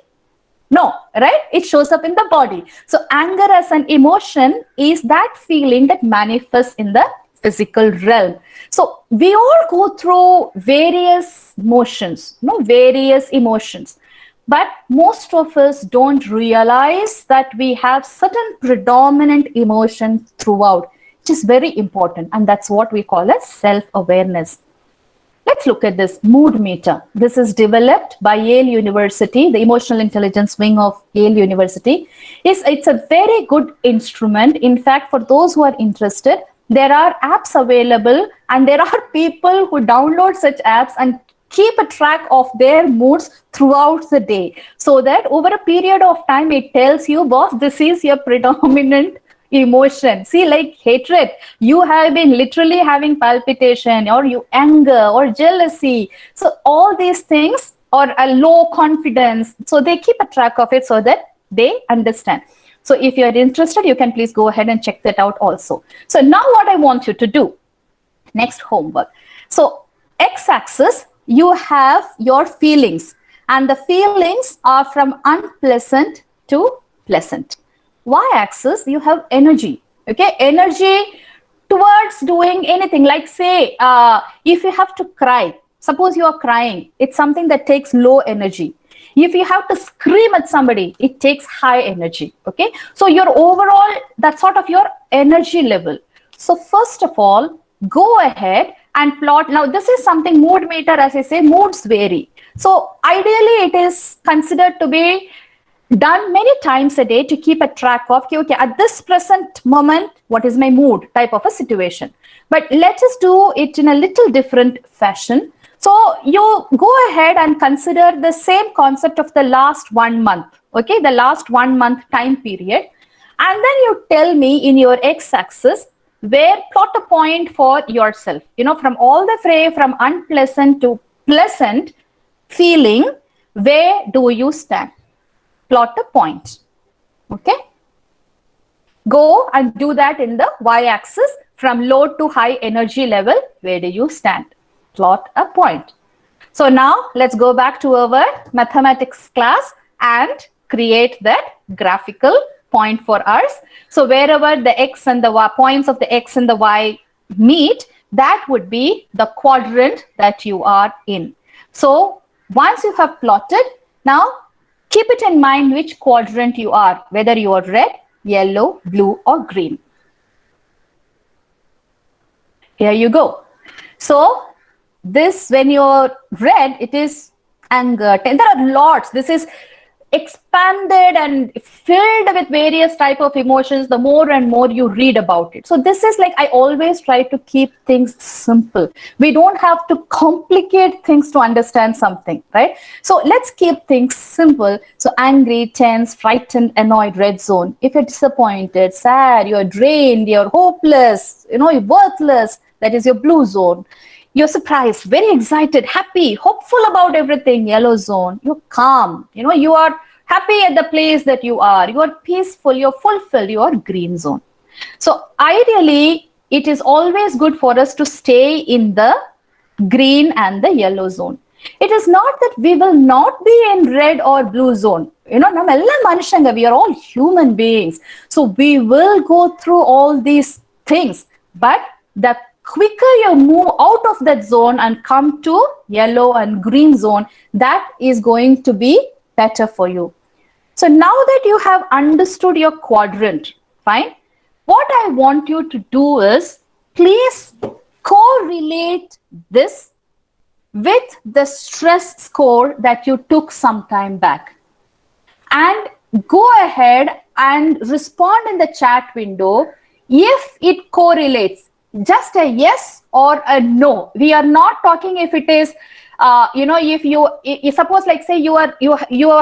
No, right? It shows up in the body. So anger as an emotion is that feeling that manifests in the physical realm. So we all go through various motions, various emotions. But most of us don't realize that we have certain predominant emotion throughout, which is very important. And that's what we call as self-awareness. Let's look at this mood meter. This is developed by Yale University, the emotional intelligence wing of Yale University. It's a very good instrument. In fact, for those who are interested, there are apps available, and there are people who download such apps and keep a track of their moods throughout the day, so that over a period of time, it tells you, boss, this is your predominant emotion. See, like hatred, you have been literally having palpitation, or you anger or jealousy. So all these things, or a low confidence. So they keep a track of it so that they understand. So if you're interested, you can please go ahead and check that out also. So now what I want you to do, next homework. So x-axis, you have your feelings, and the feelings are from unpleasant to pleasant. Y-axis, you have energy. Okay, energy towards doing anything. Like say, if you have to cry, suppose you are crying, it's something that takes low energy. If you have to scream at somebody, it takes high energy. Okay, so your overall, that's sort of your energy level. So first of all, go ahead and plot. Now this is something mood meter, as I say, moods vary. So ideally it is considered to be done many times a day to keep a track of, okay, at this present moment, what is my mood type of a situation. But let us do it in a little different fashion. So you go ahead and consider the same concept of the last 1 month. okay, the last 1 month time period, and then you tell me in your x-axis where plot a point for yourself, from all the fray from unpleasant to pleasant feeling, where do you stand? Plot a point. Okay, go and do that in the y-axis from low to high energy level. Where do you stand? Plot a point. So now let's go back to our mathematics class and create that graphical point for us. So wherever the x and the y points of the x and the y meet, that would be the quadrant that you are in. So once you have plotted, now keep it in mind which quadrant you are, whether you are red, yellow, blue, or green. Here you go. So this, when you're red, it is anger. There are lots. This is expanded and filled with various type of emotions the more and more you read about it. So this is like, I always try to keep things simple. We don't have to complicate things to understand something, right? So let's keep things simple. So angry, tense, frightened, annoyed, red zone. If you're disappointed, sad, you're drained, you're hopeless, you're worthless, that is your blue zone. You're surprised, very excited, happy, hopeful about everything, yellow zone. You're calm, you are happy at the place that you are. You are peaceful, you're fulfilled, you are green zone. So ideally, it is always good for us to stay in the green and the yellow zone. It is not that we will not be in red or blue zone. We are all human beings. So we will go through all these things. But the quicker you move out of that zone and come to yellow and green zone, that is going to be better for you. So now that you have understood your quadrant, fine, what I want you to do is, please correlate this with the stress score that you took some time back, and go ahead and respond in the chat window if it correlates. Just a yes or a no. We are not talking if it is, if you suppose, like say you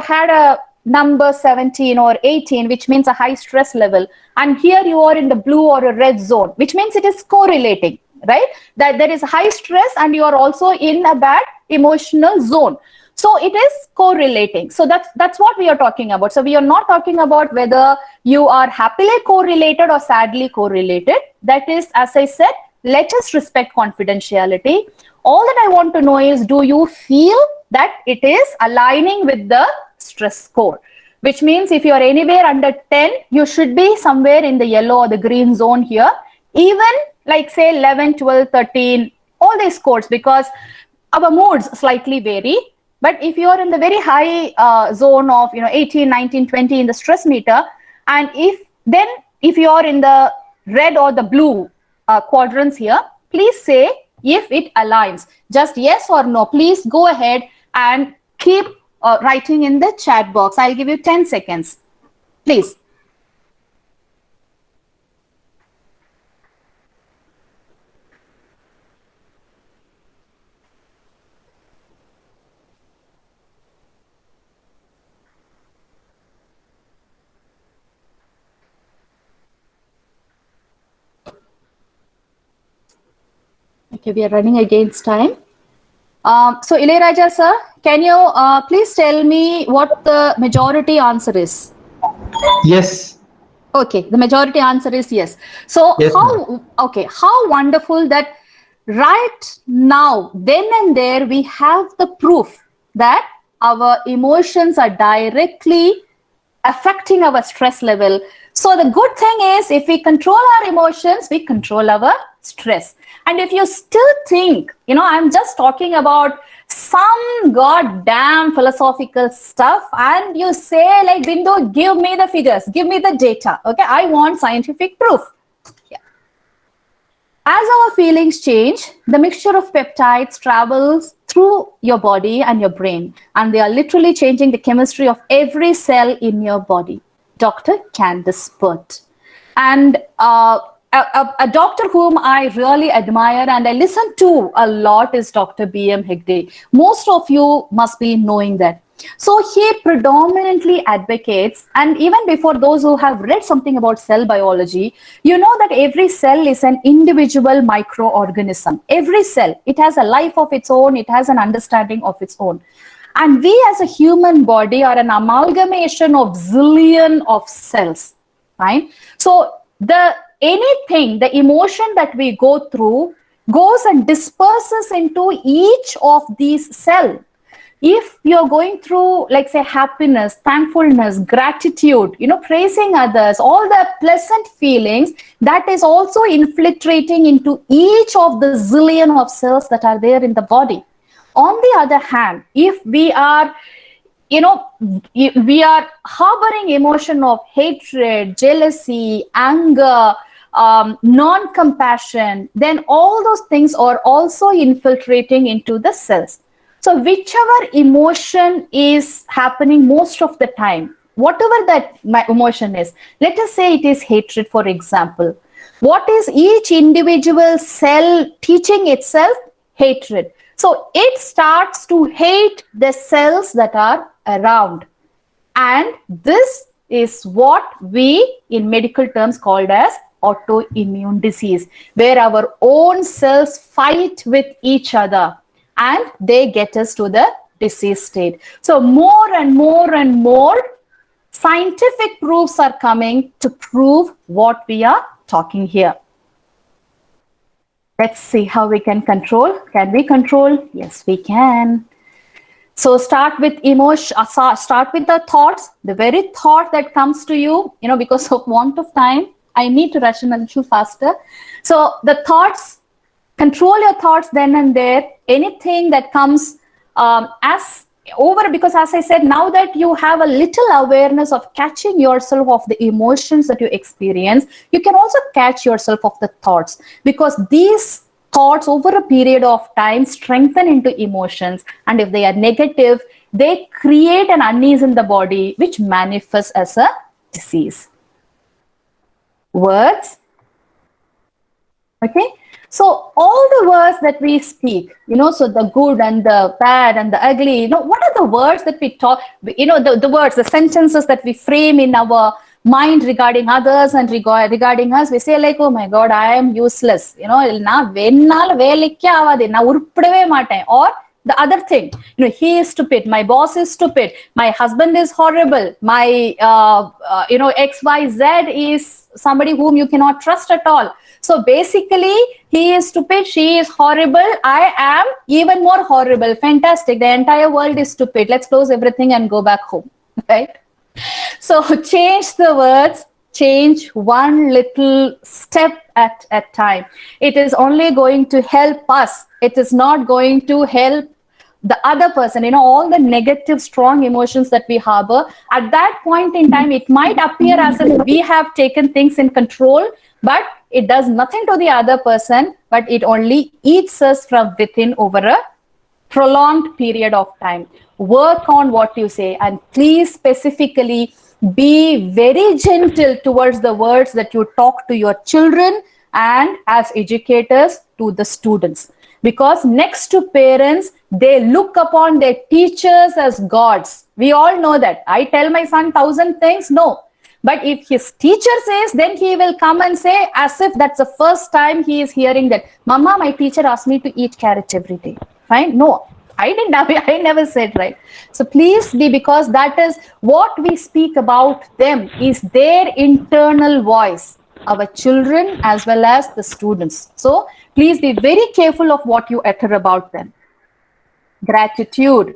had a number 17 or 18, which means a high stress level, and here you are in the blue or a red zone, which means it is correlating, right? That there is high stress and you are also in a bad emotional zone. So it is correlating. So that's what we are talking about. So we are not talking about whether you are happily correlated or sadly correlated. That is, as I said, let us respect confidentiality. All that I want to know is, do you feel that it is aligning with the stress score? Which means if you are anywhere under 10, you should be somewhere in the yellow or the green zone here. Even like say 11, 12, 13, all these scores, because our moods slightly vary. But if you are in the very high zone of 18, 19, 20 in the stress meter, and if you are in the red or the blue quadrants here, please say if it aligns. Just yes or no. Please go ahead and keep writing in the chat box. I'll give you 10 seconds. Please. Okay, we are running against time. So Ilayaraja sir, can you please tell me what the majority answer is? Yes. Okay, the majority answer is yes. So Yes, how wonderful that right now, then and there, we have the proof that our emotions are directly affecting our stress level. So the good thing is, if we control our emotions, we control our stress. And if you still think, I'm just talking about some goddamn philosophical stuff, and you say like, Bindu, give me the figures, give me the data. Okay, I want scientific proof. Yeah. As our feelings change, the mixture of peptides travels through your body and your brain, and they are literally changing the chemistry of every cell in your body. Dr. Candace Pert. And a doctor whom I really admire and I listen to a lot is Dr. B.M. Hegde. Most of you must be knowing that. So he predominantly advocates, and even before those who have read something about cell biology, you know that every cell is an individual microorganism. Every cell, it has a life of its own, it has an understanding of its own. And we as a human body are an amalgamation of zillion of cells, right? So the emotion that we go through goes and disperses into each of these cells. If you're going through, like, say, happiness, thankfulness, gratitude, praising others, all the pleasant feelings, that is also infiltrating into each of the zillion of cells that are there in the body. On the other hand, if we are harboring emotion of hatred, jealousy, anger, non-compassion, then all those things are also infiltrating into the cells. So whichever emotion is happening most of the time, whatever that emotion is, let us say it is hatred, for example. What is each individual cell teaching itself? Hatred. So it starts to hate the cells that are around. And this is what we in medical terms called as autoimmune disease, where our own cells fight with each other and they get us to the disease state. So more and more and more scientific proofs are coming to prove what we are talking here. Let's see how we can control. Can we control? Yes, we can. So start with emotion, start with the thoughts, the very thought that comes to you, because of want of time, I need to rush a little faster. So the thoughts, control your thoughts then and there. Anything that comes because as I said, now that you have a little awareness of catching yourself of the emotions that you experience, you can also catch yourself of the thoughts, because these thoughts over a period of time strengthen into emotions, and if they are negative, they create an unease in the body which manifests as a disease. Words. Okay. So all the words that we speak, so the good and the bad and the ugly, what are the words that we talk, the words, the sentences that we frame in our mind regarding others and regarding us. We say like, oh my God, I am useless. Or the other thing, he is stupid, my boss is stupid, my husband is horrible, my, XYZ is somebody whom you cannot trust at all. So basically, he is stupid, she is horrible, I am even more horrible, fantastic, the entire world is stupid, let's close everything and go back home, right? So change the words, change one little step at a time. It is only going to help us. It is not going to help the other person. All the negative, strong emotions that we harbor, at that point in time, it might appear as if we have taken things in control, but it does nothing to the other person, but it only eats us from within over a prolonged period of time. Work on what you say, and please specifically be very gentle towards the words that you talk to your children and as educators to the students. Because next to parents, they look upon their teachers as gods. We all know that. I tell my son 1,000 things, no. But if his teacher says, then he will come and say as if that's the first time he is hearing that, Mama, my teacher asked me to eat carrot every day. Fine? No, I never said, right? So please be, because that is what we speak about them, is their internal voice, our children as well as the students. So please be very careful of what you utter about them. Gratitude.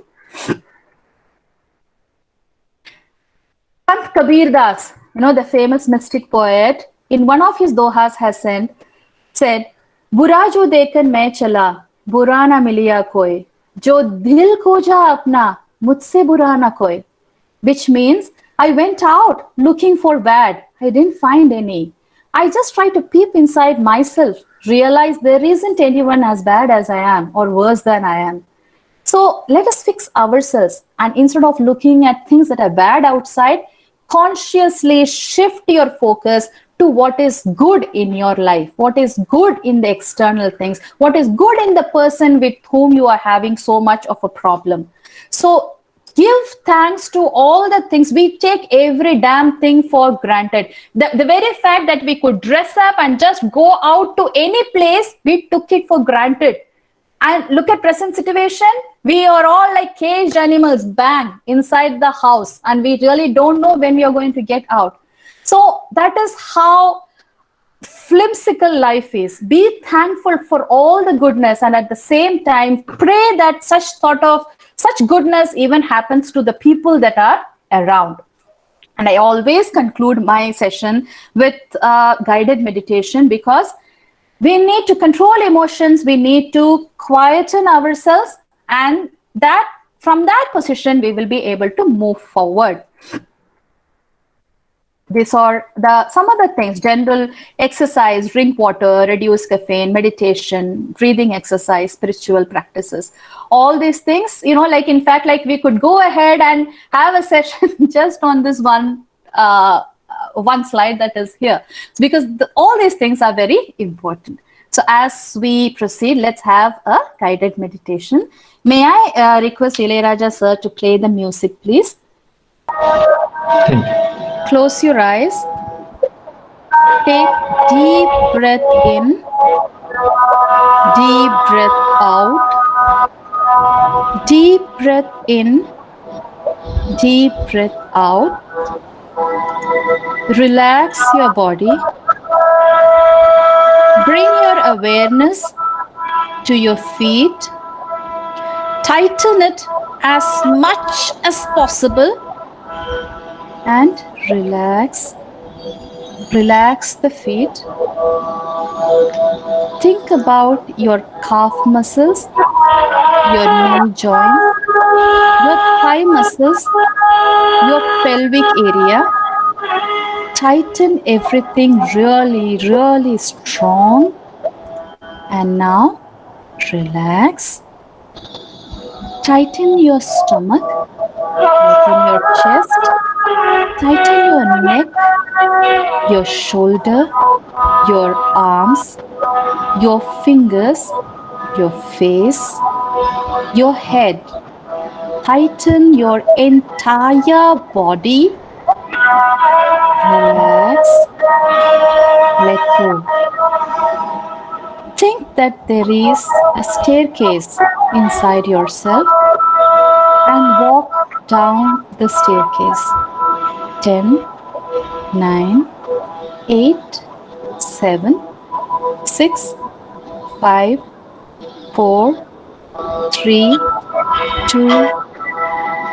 Sant Kabir Das, the famous mystic poet, in one of his dohas has said, Bura jo dekhan main chala, bura na miliya koi, jo dil khoja apna, mujhse bura na koi. Which means, I went out looking for bad, I didn't find any. I just tried to peep inside myself, realize there isn't anyone as bad as I am or worse than I am. So let us fix ourselves, and instead of looking at things that are bad outside, consciously shift your focus to what is good in your life, what is good in the external things, what is good in the person with whom you are having so much of a problem. So Give thanks to all the things. We take every damn thing for granted. The very fact that we could dress up and just go out to any place, we took it for granted. And look at present situation. We are all like caged animals, bang, inside the house. And we really don't know when we are going to get out. So that is how flimsical life is. Be thankful for all the goodness, and at the same time pray that such goodness even happens to the people that are around. And I always conclude my session with guided meditation, because we need to control emotions, we need to quieten ourselves, and that from that position we will be able to move forward. These are some other things: general exercise, drink water, reduce caffeine, meditation, breathing exercise, spiritual practices. All these things, like in fact, like we could go ahead and have a session just on this one slide that is here, because all these things are very important. So as we proceed, let's have a guided meditation. May I request Ilayaraja sir to play the music, please? Thank you. Close your eyes. Take deep breath in, deep breath out, deep breath in, deep breath out. Relax your body. Bring your awareness to your feet. Tighten it as much as possible and relax. Relax the feet. Think about your calf muscles, your knee joints, your thigh muscles, your pelvic area. Tighten everything really, really strong. And now relax. Tighten your stomach, tighten your chest, tighten your neck, your shoulder, your arms, your fingers, your face, your head. Tighten your entire body. Relax. Let go. Think that there is a staircase inside yourself and walk down the staircase. 10, 9, 8, 7, 6, 5, 4, 3, 2,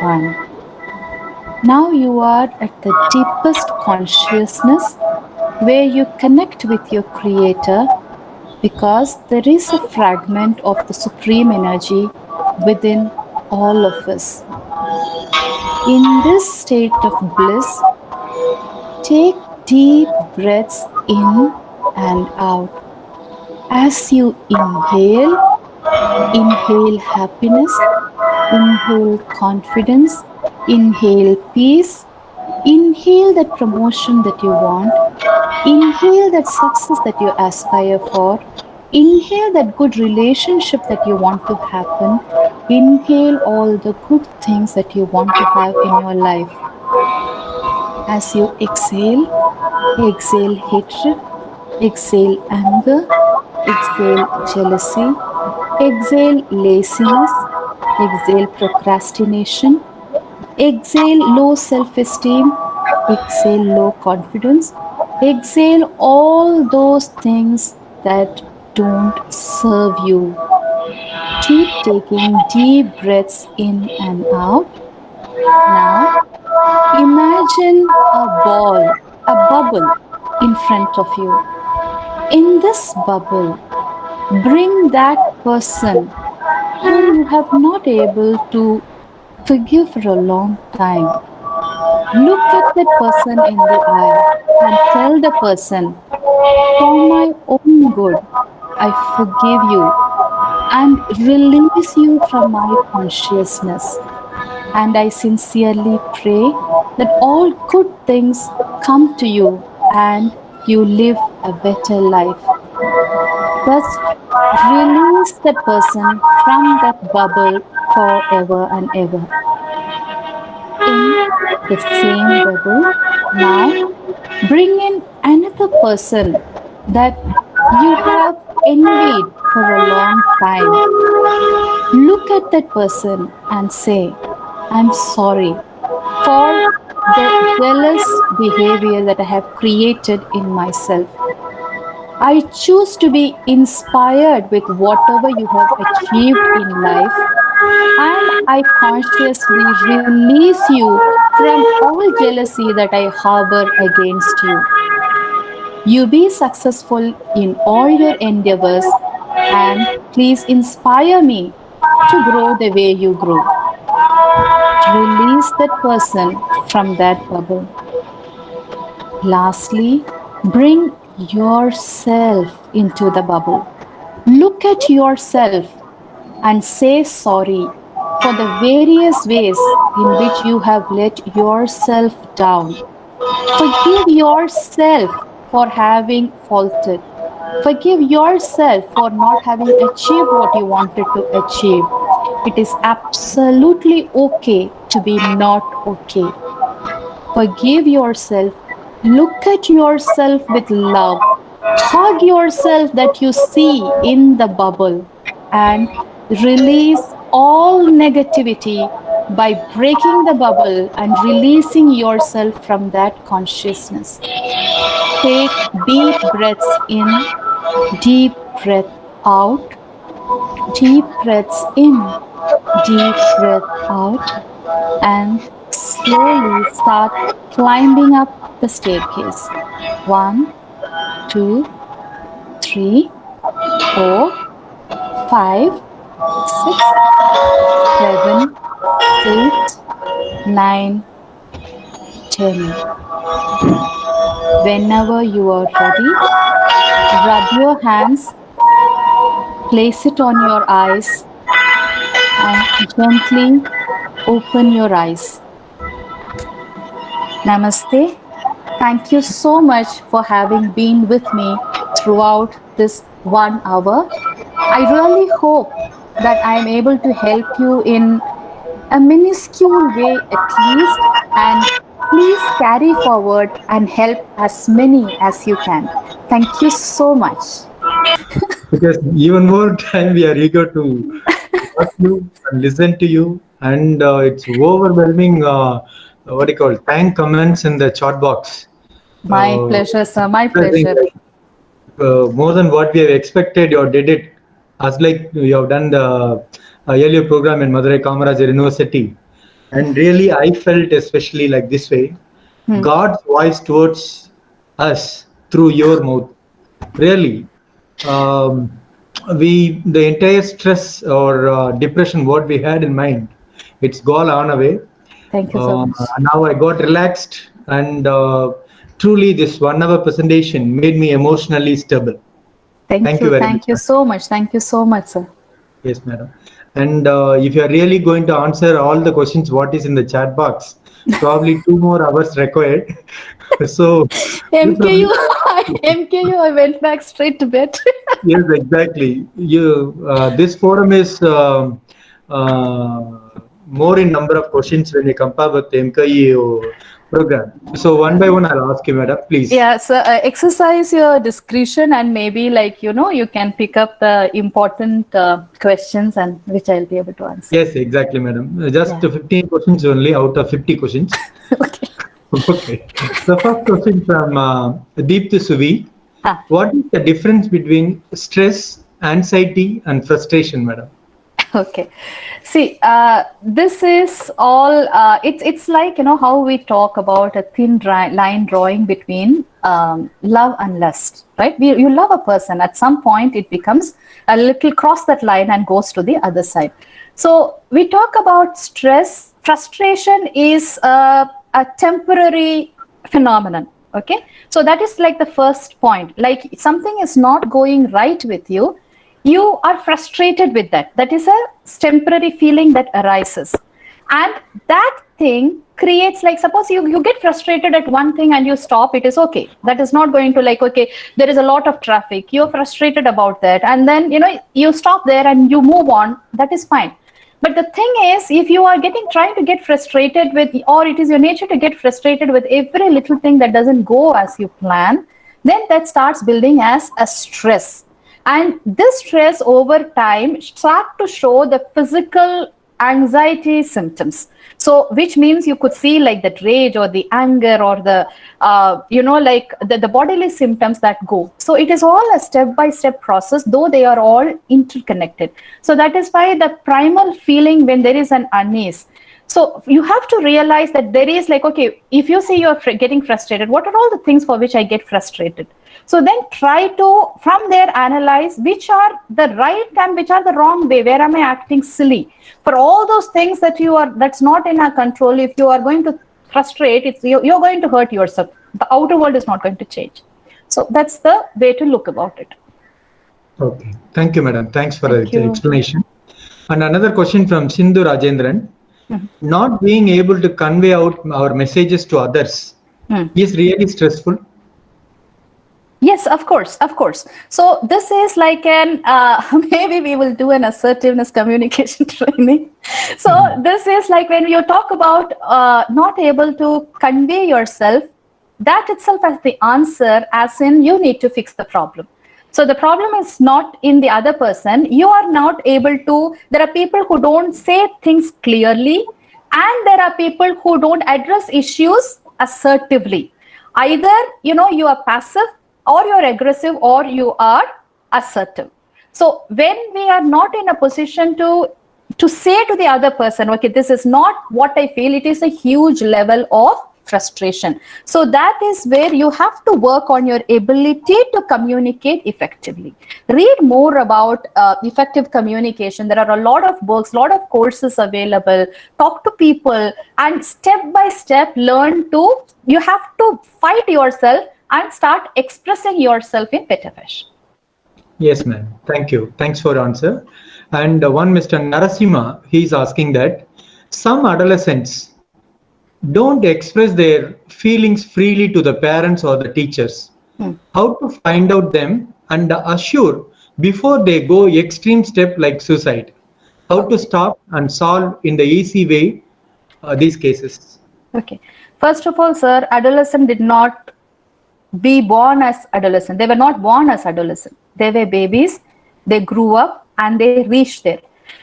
1. Now you are at the deepest consciousness where you connect with your Creator, because there is a fragment of the Supreme Energy within all of us. In this state of bliss, take deep breaths in and out. As you inhale happiness, inhale confidence, inhale peace, inhale that promotion that you want, inhale that success that you aspire for, inhale that good relationship that you want to happen, inhale all the good things that you want to have in your life. As you exhale, exhale hatred, exhale anger, exhale jealousy, exhale laziness, exhale procrastination, exhale low self-esteem, exhale low confidence, exhale all those things that don't serve you. Keep taking deep breaths in and out. Now, imagine a ball, a bubble in front of you. In this bubble, bring that person whom you have not able to forgive for a long time. Look at that person in the eye and tell the person, for my own good, I forgive you and release you from my consciousness. And I sincerely pray that all good things come to you and you live a better life. Just release that person from that bubble forever and ever. in the same bubble. Now bring in another person that you have envied for a long time. Look at that person and say, I'm sorry for the jealous behavior that I have created in myself. I choose to be inspired with whatever you have achieved in life, and I consciously release you from all jealousy that I harbor against you. You be successful in all your endeavors, and please inspire me to grow the way you grow. Release that person from that bubble. Lastly, bring yourself into the bubble. Look at yourself and say sorry for the various ways in which you have let yourself down. Forgive yourself for having faulted. Forgive yourself for not having achieved what you wanted to achieve. It is absolutely okay to be not okay. Forgive yourself. Look at yourself with love. Hug yourself that you see in the bubble and release all negativity by breaking the bubble and releasing yourself from that consciousness. Take deep breaths in, deep breath out, deep breaths in, deep breath out, and slowly start climbing up the staircase. 1, 2, 3, 4, 5, 6, 7, 8, 9, 10. Whenever you are ready, rub your hands, place it on your eyes, and gently open your eyes. Namaste. Thank you so much for having been with me throughout this 1 hour. I really hope that I am able to help you in a minuscule way at least, and please carry forward and help as many as you can. Thank you so much. Because even more time we are eager to watch you and listen to you, and it's overwhelming. What do you call thank comments in the chat box? My pleasure, sir. My I think, pleasure. more than what we have expected, you did it. As like you have done the earlier program in Madurai Kamarajar University, and really I felt especially like this way, God's voice towards us through your mouth. Really, um, the entire stress or depression what we had in mind, it's gone away. Thank you so much. Now I got relaxed, and truly this 1 hour presentation made me emotionally stable. Thank you. very Thank much. you so much. Thank you so much, sir. Yes, madam. And if you are really going to answer all the questions what is in the chat box, probably 2 more hours required. So MKU, MKU, I went back straight to bed. yes, exactly. This forum is more in number of questions when you compare with the MKU program. So one by one, I'll ask you, madam, please. Yeah, so exercise your discretion, and maybe you can pick up the important questions, and which I'll be able to answer. Yes, exactly, madam. Just 15 questions only out of 50 questions. Okay. Okay. The first question from Deepthi Suvi. What is the difference between stress, anxiety, and frustration, madam? Okay. See, this is all, it's like, how we talk about a thin line drawing between love and lust, right? You love a person. At some point, it becomes a little cross that line and goes to the other side. So we talk about stress. Frustration is a temporary phenomenon. Okay. So that is like the first point. Like something is not going right with you. You are frustrated with that. That is a temporary feeling that arises. And that thing creates, like, suppose you get frustrated at one thing and you stop, it is okay. That is not going to okay, there is a lot of traffic. You're frustrated about that. And then, you stop there and you move on. That is fine. But the thing is, if you are trying to get frustrated with, or it is your nature to get frustrated with every little thing that doesn't go as you plan, then that starts building as a stress. And this stress over time start to show the physical anxiety symptoms. So which means you could see like that rage or the anger or the like the bodily symptoms that go. So it is all a step-by-step process, though they are all interconnected. So that is why the primal feeling when there is an unease. So you have to realize that there is like, okay, if you say you're getting frustrated, what are all the things for which I get frustrated? So then try to, from there, analyze which are the right and which are the wrong way. Where am I acting silly? For all those things that's not in our control, if you are going to frustrate, you're going to hurt yourself. The outer world is not going to change. So that's the way to look about it. Okay. Thank you, madam. Thanks for the explanation. And another question from Sindhu Rajendran. Not being able to convey out our messages to others is really stressful. Yes, of course. So this is like maybe we will do an assertiveness communication training. So this is like when you talk about not able to convey yourself, that itself as the answer, as in you need to fix the problem. So the problem is not in the other person. You are not able to, there are people who don't say things clearly, and there are people who don't address issues assertively. Either, you are passive, or you're aggressive, or you are assertive. So when we are not in a position to say to the other person, okay, this is not what I feel, it is a huge level of frustration. So that is where you have to work on your ability to communicate effectively. Read more about effective communication. There are a lot of books, a lot of courses available. Talk to people, and step by step you have to fight yourself and start expressing yourself in better fashion. Yes, ma'am. Thank you. Thanks for answer. And one Mr. Narasimha, he's asking that some adolescents don't express their feelings freely to the parents or the teachers. How to find out them and assure before they go extreme step like suicide? How to stop and solve in the easy way these cases? Okay. First of all, sir, adolescent did not be born as adolescent. They were not born as adolescent. They were babies. They grew up and they reached there.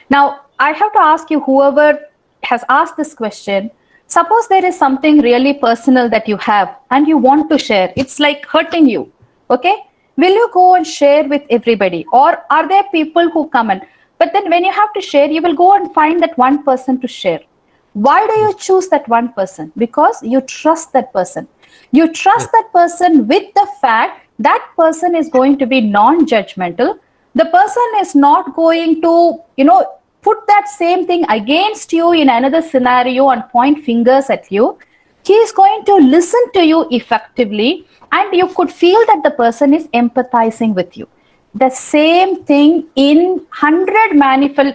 Now, I have to ask you, whoever has asked this question, suppose there is something really personal that you have and you want to share. It's like hurting you. Okay. Will you go and share with everybody? Or are there people who come in? But then when you have to share, you will go and find that one person to share. Why do you choose that one person? Because you trust that person. You trust that person with the fact that person is going to be non-judgmental. The person is not going to, put that same thing against you in another scenario and point fingers at you. He is going to listen to you effectively, and you could feel that the person is empathizing with you. The same thing in 100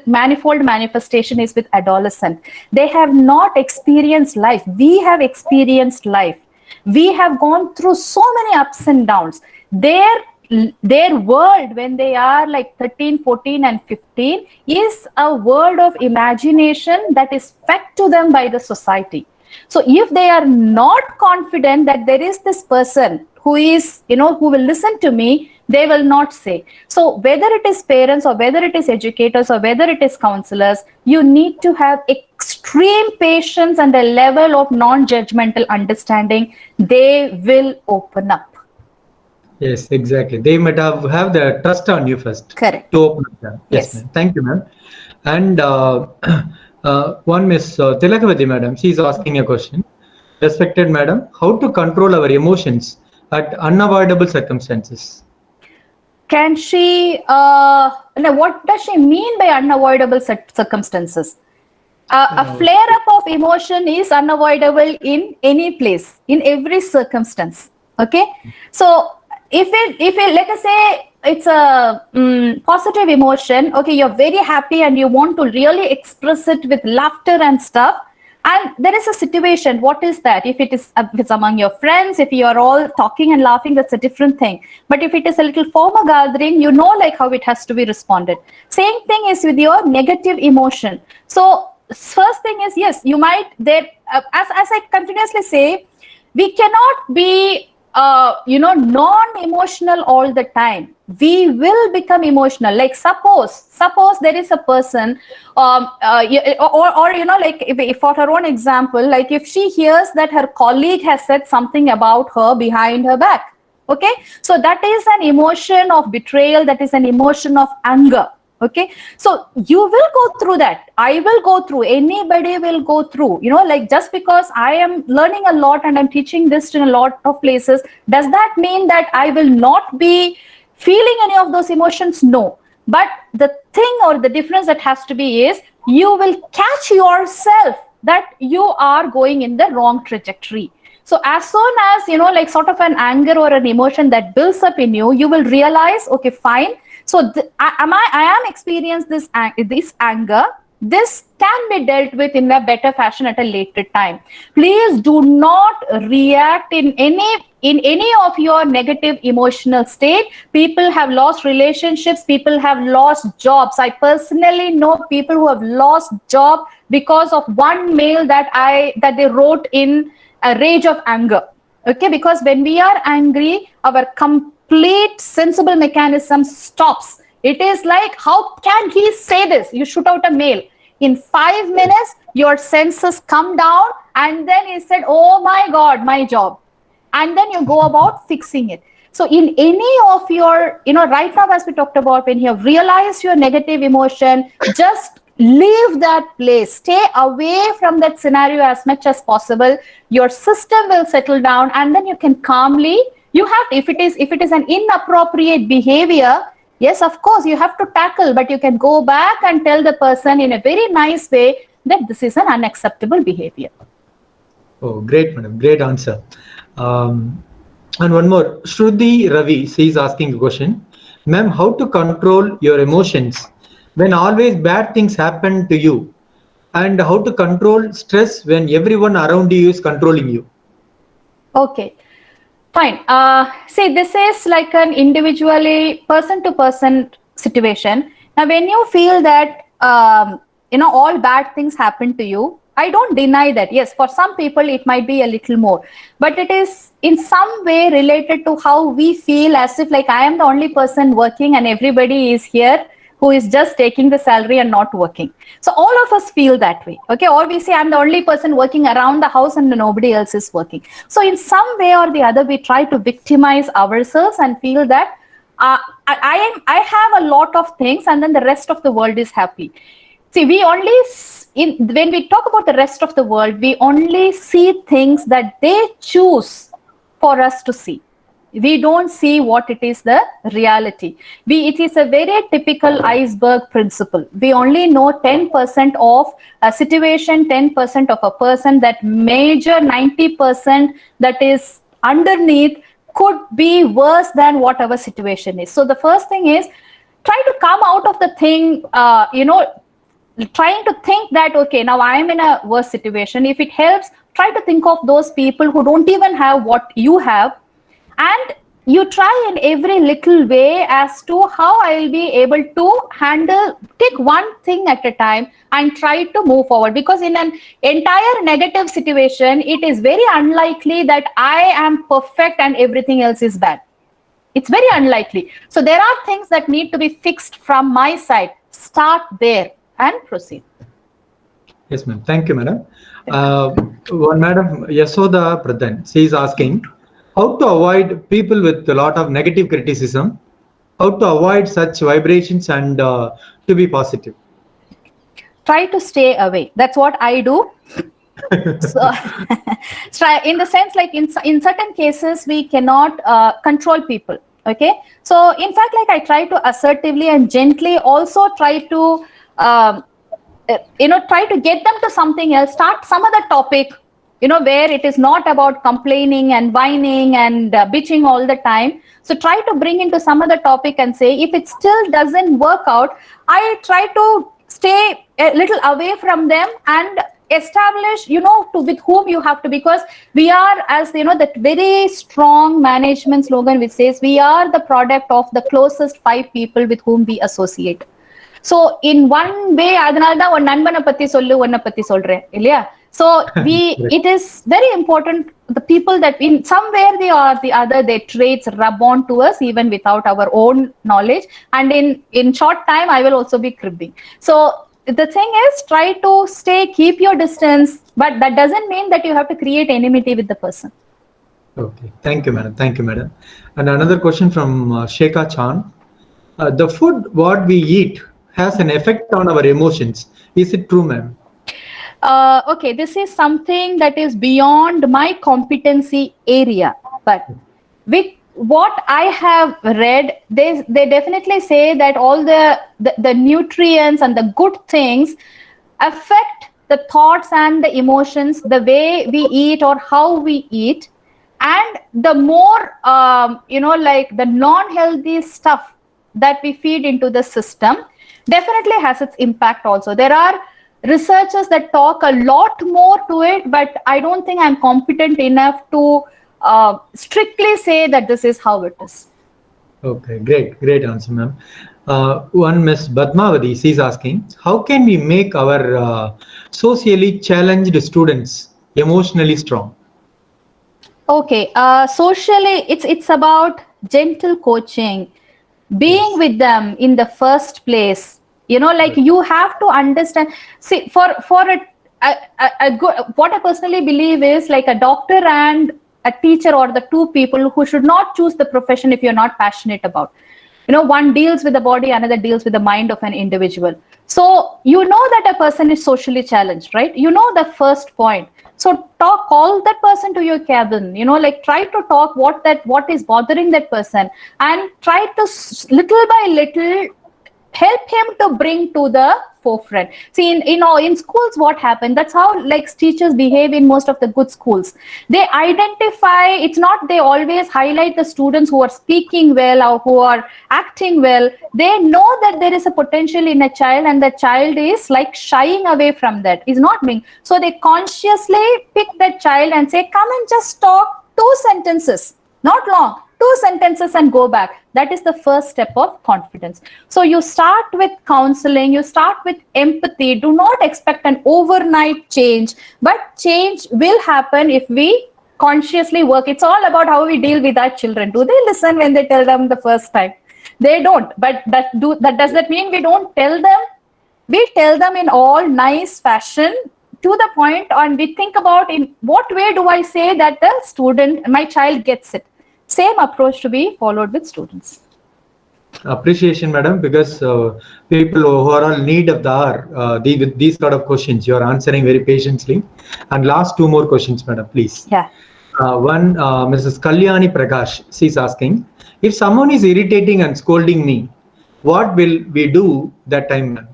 manifold manifestation is with adolescent. They have not experienced life. We have experienced life. We have gone through so many ups and downs. Their world when they are like 13, 14 and 15 is a world of imagination that is fed to them by the society. So if they are not confident that there is this person who is, who will listen to me, they will not say. So whether it is parents or whether it is educators or whether it is counselors, you need to have extreme patience and a level of non-judgmental understanding. They will open up. Yes, exactly. They might have the trust on you first. Correct. To open up them. Yes, ma'am. Thank you, ma'am. And one Miss Tilakavati, madam, she is asking a question. Respected madam, how to control our emotions at unavoidable circumstances? Can she, what does she mean by unavoidable circumstances? A flare-up of emotion is unavoidable in any place, in every circumstance. Okay? So, if it let us say it's a positive emotion, okay, you're very happy and you want to really express it with laughter and stuff, And there is a situation. What is that? If if it's among your friends, if you are all talking and laughing, that's a different thing. But if it is a little formal gathering, you know like how it has to be responded. Same thing is with your negative emotion. So first thing is, yes, you might there as I continuously say, we cannot be non-emotional all the time. We will become emotional. Like suppose there is a person or like if for her own example, like if she hears that her colleague has said something about her behind her back, okay, so that is an emotion of betrayal, that is an emotion of anger. Okay, so you will go through that. I will go through. Anybody will go through. Like just because I am learning a lot and I'm teaching this in a lot of places, does that mean that I will not be feeling any of those emotions? No. But the thing or the difference that has to be is you will catch yourself that you are going in the wrong trajectory. So as soon as, like sort of an anger or an emotion that builds up in you, you will realize, okay, fine. So I am experiencing this anger. This can be dealt with in a better fashion at a later time. Please do not react in any of your negative emotional state. People have lost relationships. People have lost jobs. I personally know people who have lost job because of one mail that they wrote in a rage of anger. Okay, because when we are angry, our complete sensible mechanism stops. It is like, how can he say this? You shoot out a mail. In 5 minutes, your senses come down, and then he said, oh my God, my job. And then you go about fixing it. So in any of your, right now, as we talked about, when you have realized your negative emotion, just leave that place. Stay away from that scenario as much as possible. Your system will settle down, and then you can calmly, if it is an inappropriate behavior, yes, of course, you have to tackle, but you can go back and tell the person in a very nice way that this is an unacceptable behavior. Oh, great, madam. Great answer. And one more. Shruti Ravi, she is asking a question. Ma'am, how to control your emotions when always bad things happen to you? And how to control stress when everyone around you is controlling you? Okay. Fine. See, this is like an individually person-to-person situation. Now, when you feel that, all bad things happen to you, I don't deny that. Yes, for some people, it might be a little more. But it is in some way related to how we feel, as if like I am the only person working and everybody is here who is just taking the salary and not working. So all of us feel that way. Okay, or we say I'm the only person working around the house and nobody else is working. So in some way or the other, we try to victimize ourselves and feel that I have a lot of things and then the rest of the world is happy. See, when we talk about the rest of the world, we only see things that they choose for us to see. We don't see what it is the reality. It is a very typical iceberg principle. We only know 10% of a situation, 10% of a person. That major 90% that is underneath could be worse than what our situation is. So the first thing is try to come out of the thing, trying to think that, okay, now I am in a worse situation. If it helps, try to think of those people who don't even have what you have. And you try in every little way as to how I'll be able to take one thing at a time and try to move forward. Because in an entire negative situation, it is very unlikely that I am perfect and everything else is bad. It's very unlikely. So there are things that need to be fixed from my side. Start there and proceed. Yes, ma'am. Thank you, madam. One madam, Yasoda Pradhan, she is asking, how to avoid people with a lot of negative criticism, how to avoid such vibrations and to be positive? Try to stay away. That's what I do. So in the sense, like in certain cases, we cannot control people. Okay. So in fact, like I try to assertively and gently also try to, try to get them to something else, start some other topic, where it is not about complaining and whining and bitching all the time. So try to bring into some other topic and say, if it still doesn't work out, I try to stay a little away from them and, establish, with whom you have to, because we are, as that very strong management slogan which says we are the product of the closest 5 people with whom we associate. So in one way, அதனால தான் உன் நண்பனை பத்தி சொல்லு, உன்னை பத்தி சொல்றேன் இல்லையா? So it is very important, the people that in somewhere they or the other, their traits rub on to us even without our own knowledge, and in short time I will also be cribbing. So the thing is, try to keep your distance, but that doesn't mean that you have to create enmity with the person. Okay, thank you madam. And another question from Shekha Chan. The food what we eat has an effect on our emotions. Is it true, ma'am? Okay, this is something that is beyond my competency area, but with what I have read, they definitely say that all the nutrients and the good things affect the thoughts and the emotions, the way we eat or how we eat, and the more like the non-healthy stuff that we feed into the system definitely has its impact also. There are researchers that talk a lot more to it, but I don't think I'm competent enough to strictly say that this is how it is. Okay, great answer, ma'am. One Miss Badmavati, she's asking, how can we make our socially challenged students emotionally strong? Okay, socially, it's about gentle coaching, being with them in the first place. Like you have to understand. See, for a good, what I personally believe is like a doctor and a teacher or the 2 people who should not choose the profession if you're not passionate about. One deals with the body, another deals with the mind of an individual. So that a person is socially challenged, right? The first point. So call that person to your cabin, like try to talk what is bothering that person, and try to little by little help him to bring to the forefront. See, in schools, what happened, that's how like teachers behave in most of the good schools. They identify, it's not they always highlight the students who are speaking well or who are acting well. They know that there is a potential in a child, and the child is like shying away from that, is not being. So they consciously pick that child and say, come and just talk 2 sentences, not long, 2 sentences and go back. That is the first step of confidence. So you start with counseling, you start with empathy. Do not expect an overnight change, but change will happen if we consciously work. It's all about how we deal with our children. Do they listen when they tell them the first time? They don't. But does that mean we don't tell them? We tell them in all nice fashion, to the point, and we think about in what way do I say that the student, my child, gets it. Same approach to be followed with students. Appreciation, madam, because people who are all need of the hour, with these sort of questions, you are answering very patiently. And last 2 more questions, madam, please. Yeah. One, Mrs. Kalyani Prakash, she's asking, if someone is irritating and scolding me, what will we do that time, ma'am?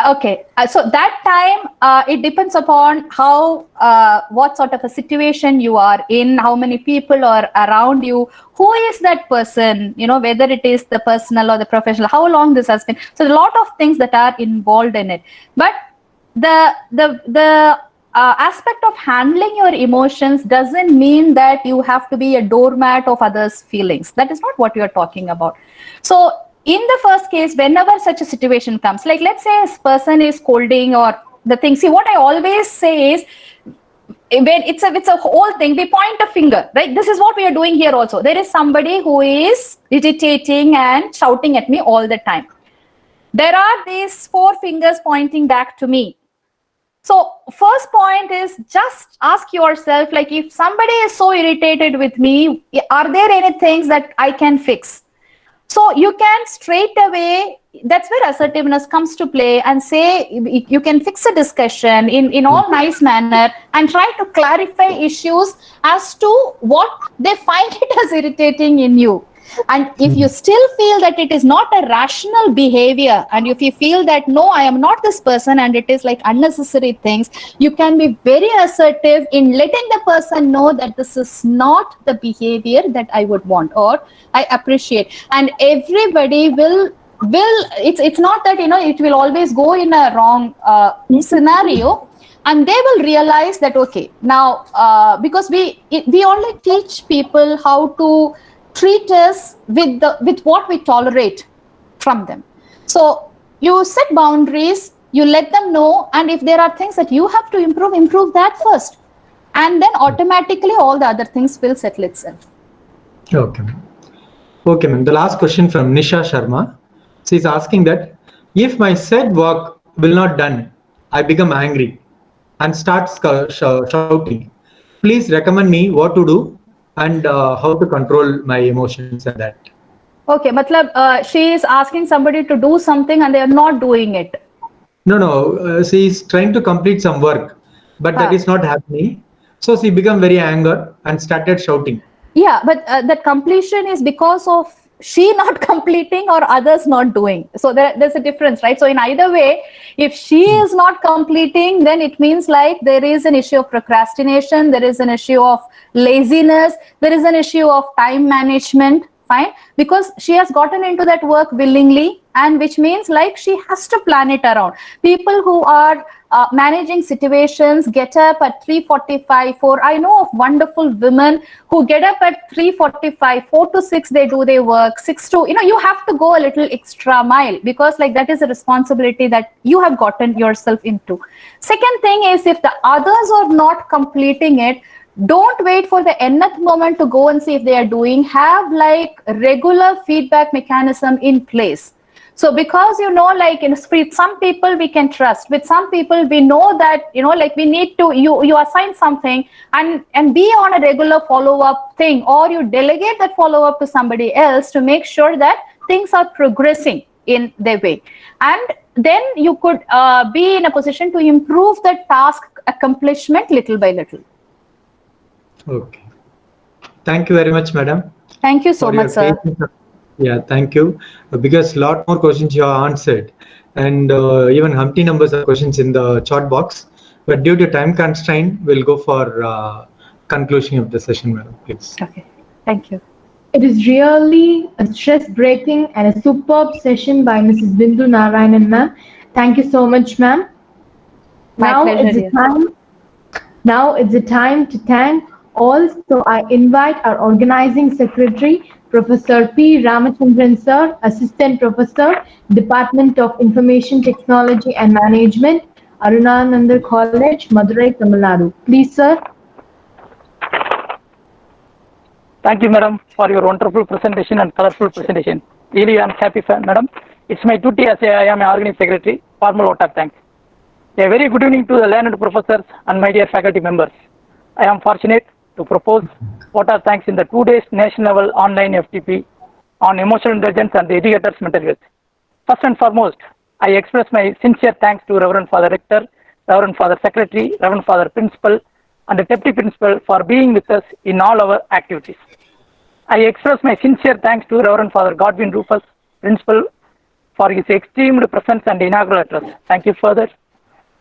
Okay, so that time, it depends upon how, what sort of a situation you are in, how many people are around you, who is that person, whether it is the personal or the professional, how long this has been. So a lot of things that are involved in it. But the aspect of handling your emotions doesn't mean that you have to be a doormat of others' feelings. That is not what you're talking about. So in the first case, whenever such a situation comes, like let's say a person is scolding or the thing, see, what I always say is, when it's a whole thing, we point a finger, right? This is what we are doing here also. There is somebody who is irritating and shouting at me all the time. There are these 4 fingers pointing back to me. So first point is just ask yourself, like, if somebody is so irritated with me, are there any things that I can fix? So you can straight away, that's where assertiveness comes to play, and say you can fix a discussion in all nice manner and try to clarify issues as to what they find it as irritating in you. And if you still feel that it is not a rational behavior, and if you feel that no, I am not this person and it is like unnecessary things, you can be very assertive in letting the person know that this is not the behavior that I would want or I appreciate. And everybody will it's not that it will always go in a wrong scenario, and they will realize that okay, now because we only teach people how to treat us with what we tolerate from them. So you set boundaries, you let them know, and if there are things that you have to improve that first, and then automatically all the other things will settle itself. Okay, ma'am. Okay, ma'am. The last question from Nisha Sharma. She's asking that if my said work will not done, I become angry and start shouting. Please recommend me what to do and how to control my emotions and that. Okay, matlab she is asking somebody to do something and they are not doing it. No, she is trying to complete some work, but that is not happening. So she became very angry and started shouting. Yeah, but that completion is because of she not completing or others not doing. So there's a difference, right? So in either way, if she is not completing, then it means like there is an issue of procrastination, there is an issue of laziness, there is an issue of time management. Fine, because she has gotten into that work willingly, and which means like she has to plan it around. People who are managing situations get up at 3:45. I know of wonderful women who get up at 3:45, 4 to 6 they do their work, 6 to you have to go a little extra mile, because like that is a responsibility that you have gotten yourself into. Second thing is, if the others are not completing it, don't wait for the nth moment to go and see if they are doing. Have like regular feedback mechanism in place. So because like with some people we can trust, with some people we know that like we need to you assign something and be on a regular follow-up thing, or you delegate that follow-up to somebody else to make sure that things are progressing in their way, and then you could be in a position to improve the task accomplishment little by little. Okay. Thank you very much, madam. Thank you so much, sir. Yeah, thank you. Because a lot more questions you have answered, and even Humpty numbers of questions in the chat box. But due to time constraint, we'll go for conclusion of the session, madam. Please. Okay. Thank you. It is really a stress-breaking and a superb session by Mrs. Bindu Narayanan, ma'am. Thank you so much, ma'am. Now it's the time to thank all. So I invite our organizing secretary, Professor P. Ramachandran sir, Assistant Professor, Department of Information Technology and Management, Arunanandar College, Madurai, Tamil Nadu. Please, sir. Thank you, madam, for your wonderful presentation and colorful presentation. Really, I'm happy, madam. It's my duty as I am an organizing secretary. Formal vote of thanks. A very good evening to the learned professors and my dear faculty members. I am fortunate to propose vote of thanks in the 2 days national level online FTP on emotional intelligence and the educators' mental health. First and foremost, I express my sincere thanks to Reverend Father Rector, Reverend Father Secretary, Reverend Father Principal, and the Deputy Principal for being with us in all our activities. I express my sincere thanks to Reverend Father Godwin Rufus, Principal, for his extreme presence and inaugural address. Thank you further.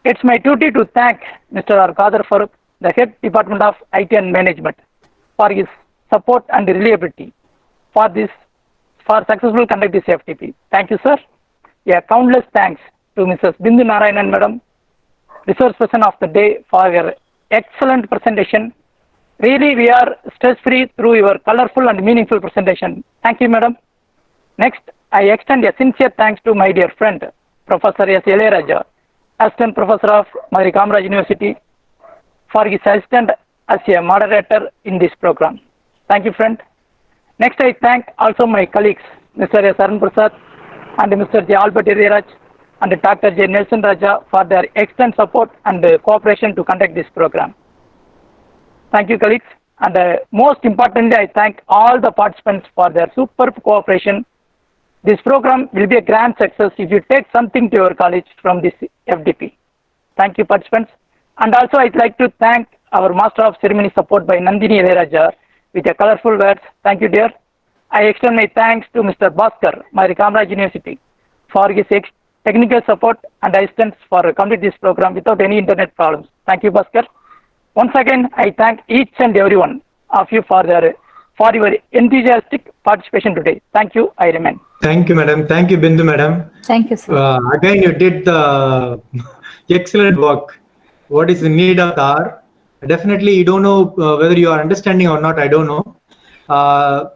It's my duty to thank Mr. R. Qadir Farooq, the Head Department of IT and Management, for his support and reliability for successful conduct this FTP. Thank you, sir. Yeah, countless thanks to Mrs. Bindu Narayanan, madam, resource person of the day, for your excellent presentation. Really, we are stress-free through your colorful and meaningful presentation. Thank you, madam. Next, I extend a sincere thanks to my dear friend, Professor S. Ilayaraja, Assistant Professor of Madurai Kamaraj University, for his assistance as a moderator in this program. Thank you, friend. Next, I thank also my colleagues, Mr. S. Arun Prasad and Mr. J. Albert Iriyaraj and Dr. J. Nelson Raja for their extent support and cooperation to conduct this program. Thank you, colleagues. And most importantly, I thank all the participants for their superb cooperation. This program will be a grand success if you take something to your college from this FDP. Thank you, participants. And also, I'd like to thank our Master of Ceremony support by Nandini Ilayaraja with a colorful words. Thank you, dear. I extend my thanks to Mr. Bhaskar, Madurai Kamaraj University, for his technical support and assistance for complete this program without any internet problems. Thank you, Bhaskar. Once again, I thank each and every one of you for your enthusiastic participation today. Thank you. I remain. Thank you, madam. Thank you, Bindu, madam. Thank you, sir. Again, you did the excellent work. What is the need of the hour? Definitely, you don't know whether you are understanding or not. I don't know.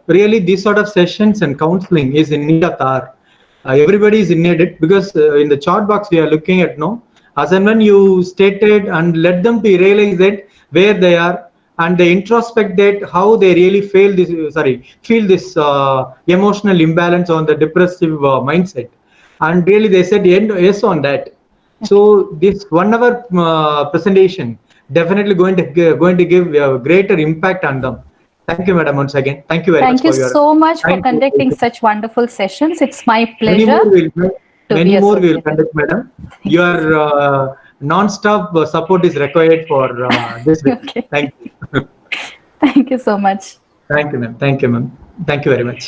Really, these sort of sessions and counseling is in need of the hour. Everybody is in need it because in the chat box we are looking at as and when you stated and let them to realize that where they are and they introspect that how they really feel this emotional imbalance on the depressive mindset, and really they said yes on that. So this 1 hour presentation definitely going to give a greater impact on them. Thank you, madam, once again. Thank you very much. Thank you so much for conducting such wonderful sessions. It's my pleasure. Many more will conduct, madam. Your non-stop support is required for this week. Okay. Thank you. Thank you so much. Thank you, ma'am. Thank you, ma'am. Thank you very much.